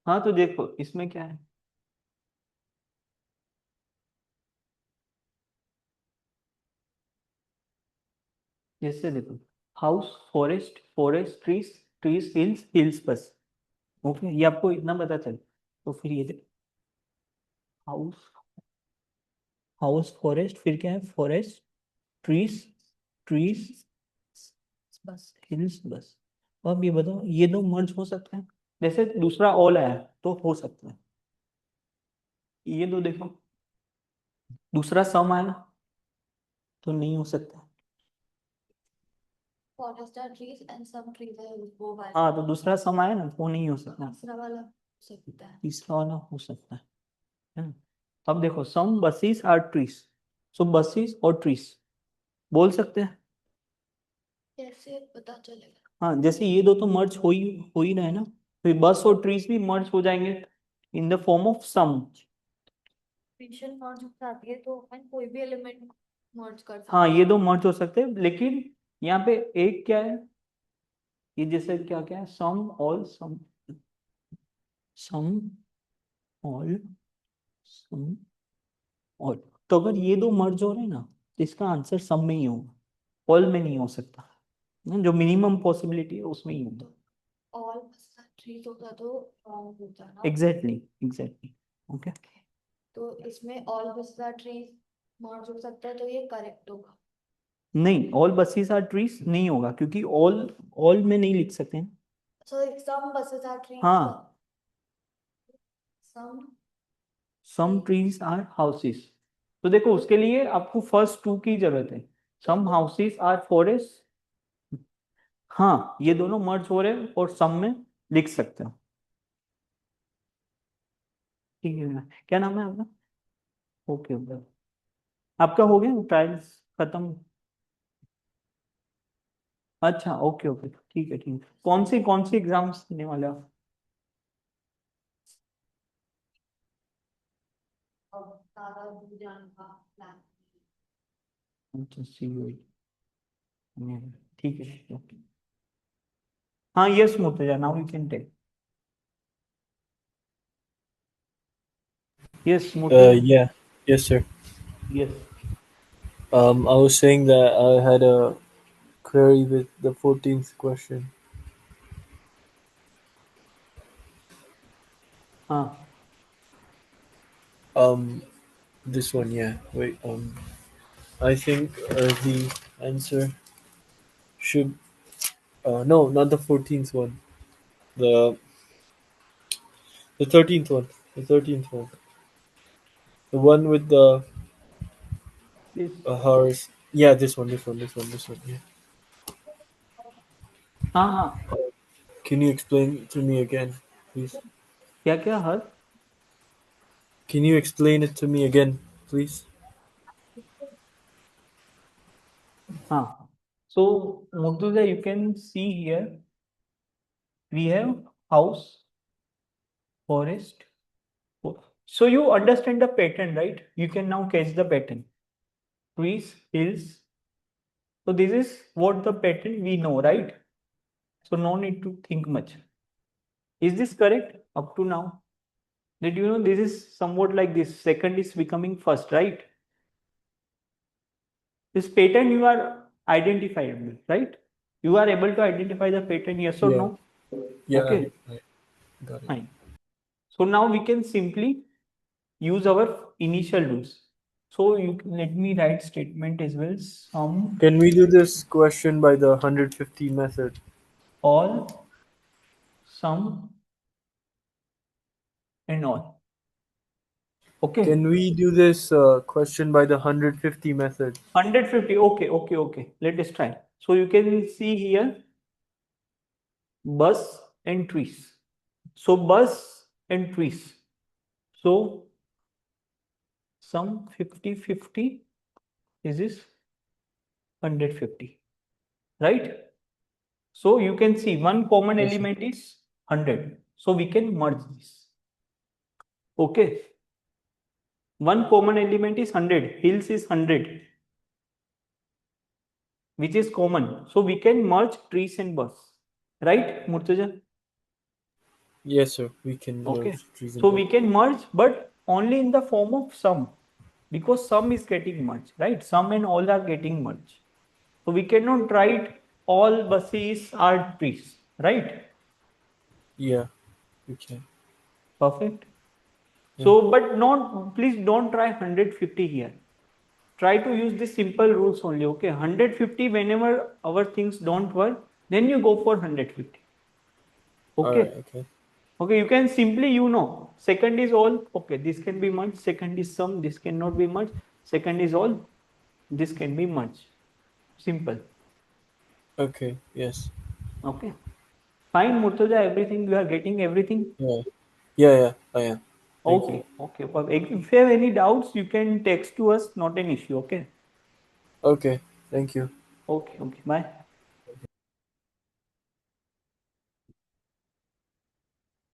हाँ तो देखो इसमें क्या है, जैसे देखो house forest forest trees trees hills hills, बस ओके, ये आपको इतना पता चल, तो फिर ये देखो हाउस हाउस फॉरेस्ट, फिर क्या है फॉरेस्ट ट्रीज ट्रीज बस हिल्स बस, तो अब ये बताओ ये दो मर्ज हो सकते हैं, जैसे दूसरा ऑल आया तो हो सकता है, ये दो देखो दूसरा सम आया तो नहीं हो सकता, forest are trees and some trees है वो वाला, हाँ तो दूसरा सम आया ना वो नहीं हो सकता, तीसरा वाला हो सकता है। तीसरा वाला हो सकता है ना। अब देखो some buses are trees, so buses और ट्रीज बोल सकते हैं, कैसे पता चलेगा? हाँ जैसे ये दो तो मर्ज हो ही रहा है ना, फिर बस और ट्रीज भी मर्ज हो जाएंगे in the form of some, definition merge हो जाती है तो अपन कोई भी एलिमेंट मर्ज कर हाँ सकते ये हैं। दो मर्ज हो सकते हैं, लेकिन यहाँ पे एक क्या है, ये जैसे क्या क्या है, some all some all some all. तो अगर ये दो मर्ज हो रहे हैं ना, तो इसका आंसर सम में ही होगा, ऑल में नहीं हो सकता। जो मिनिमम पॉसिबिलिटी है उसमें ही होगा। ऑल ट्रीज होता तो रॉन्ग होता ना। Exactly exactly. ओके, तो इसमें ऑल बस्ता ट्रीज मर्ज हो सकता है तो ये करेक्ट होगा। नहीं, ऑल बसेस आर ट्रीज नहीं होगा, क्योंकि ऑल में नहीं लिख सकते हैं। सो सम बसेस आर ट्रीज। हाँ, सम सम ट्रीज आर हाउसेस। तो देखो उसके लिए आपको फर्स्ट टू की जरूरत है, सम हाउसेस आर फॉरेस्ट। हाँ, ये दोनों मर्ज हो रहे हैं और सम में लिख सकते हो। ठीक है, क्या नाम है आपका? ओके ओके, आपका हो गया ट्रायल्स खत्म? अच्छा, ओके ओके, ठीक है ठीक है। कौन सी एग्जाम्स देने वाले हो आप? अब ज्यादा दूर जाने का प्लान। अच्छा, ठीक है ओके। हाँ, yes Murtaza, now you can take. Yes Murtaza. Yeah. Yes, sir. Yes. I was saying that I had a query with the 14th question. हाँ, Um, this one, yeah. Wait. I think the answer should. No, not the 14th one. The the 13th one. The 13th one. The one with the this। horse. Yeah, this one. This one. This one. This one. Yeah. हाँ हाँ, Can you explain to me again, please? क्या क्या हर? Can you explain it to me again, please? हाँ, so Murtuza, you can see here we have house, forest. So you understand the pattern, right? You can now catch the pattern. Trees, hills. So this is what the pattern we know, right? So no need to think much. Is this correct up to now? Did you know this is somewhat like this? Second is becoming first, right? This pattern you are identifiable, right? You are able to identify the pattern, yes or Yeah. no? Yeah. Okay, I got it. fine. So now we can simply use our initial rules. So you can, let me write statement as well. Some, Can we do this question by the 150 method? all, some, and all. Okay. Can we do this question by the 150 method? 150. Okay, okay, okay. Let us try. So you can see here bus and trees. So bus and trees. So some 50-50 is this 150, right? So you can see one common Yes, sir. element is 100. So we can merge this. Okay. One common element is 100. Hills is 100, which is common. So we can merge trees and bus. Right, Murtaza? Yes, sir. We can Okay. merge trees and So we bugs. can merge, but only in the form of sum, because sum is getting merged, right? Sum and all are getting merged. So we cannot write all buses are trees, right? Yeah, we can. Perfect. Yeah. So, but not, please don't try 150 here. Try to use the simple rules only, okay? 150, whenever our things don't work, then you go for 150. All right. Okay. Okay. Okay, you can simply, second is all, okay, this can be merged, second is sum, this cannot be merged, second is all, this can be merged. Simple. Okay. Yes. Okay. Fine, Murtaza, everything, you are getting everything? Yeah. Yeah. Yeah. I am. Thank you. Okay, okay. If you have any doubts, you can text to us, not an issue, okay? Okay. Thank you. Okay, okay. Bye.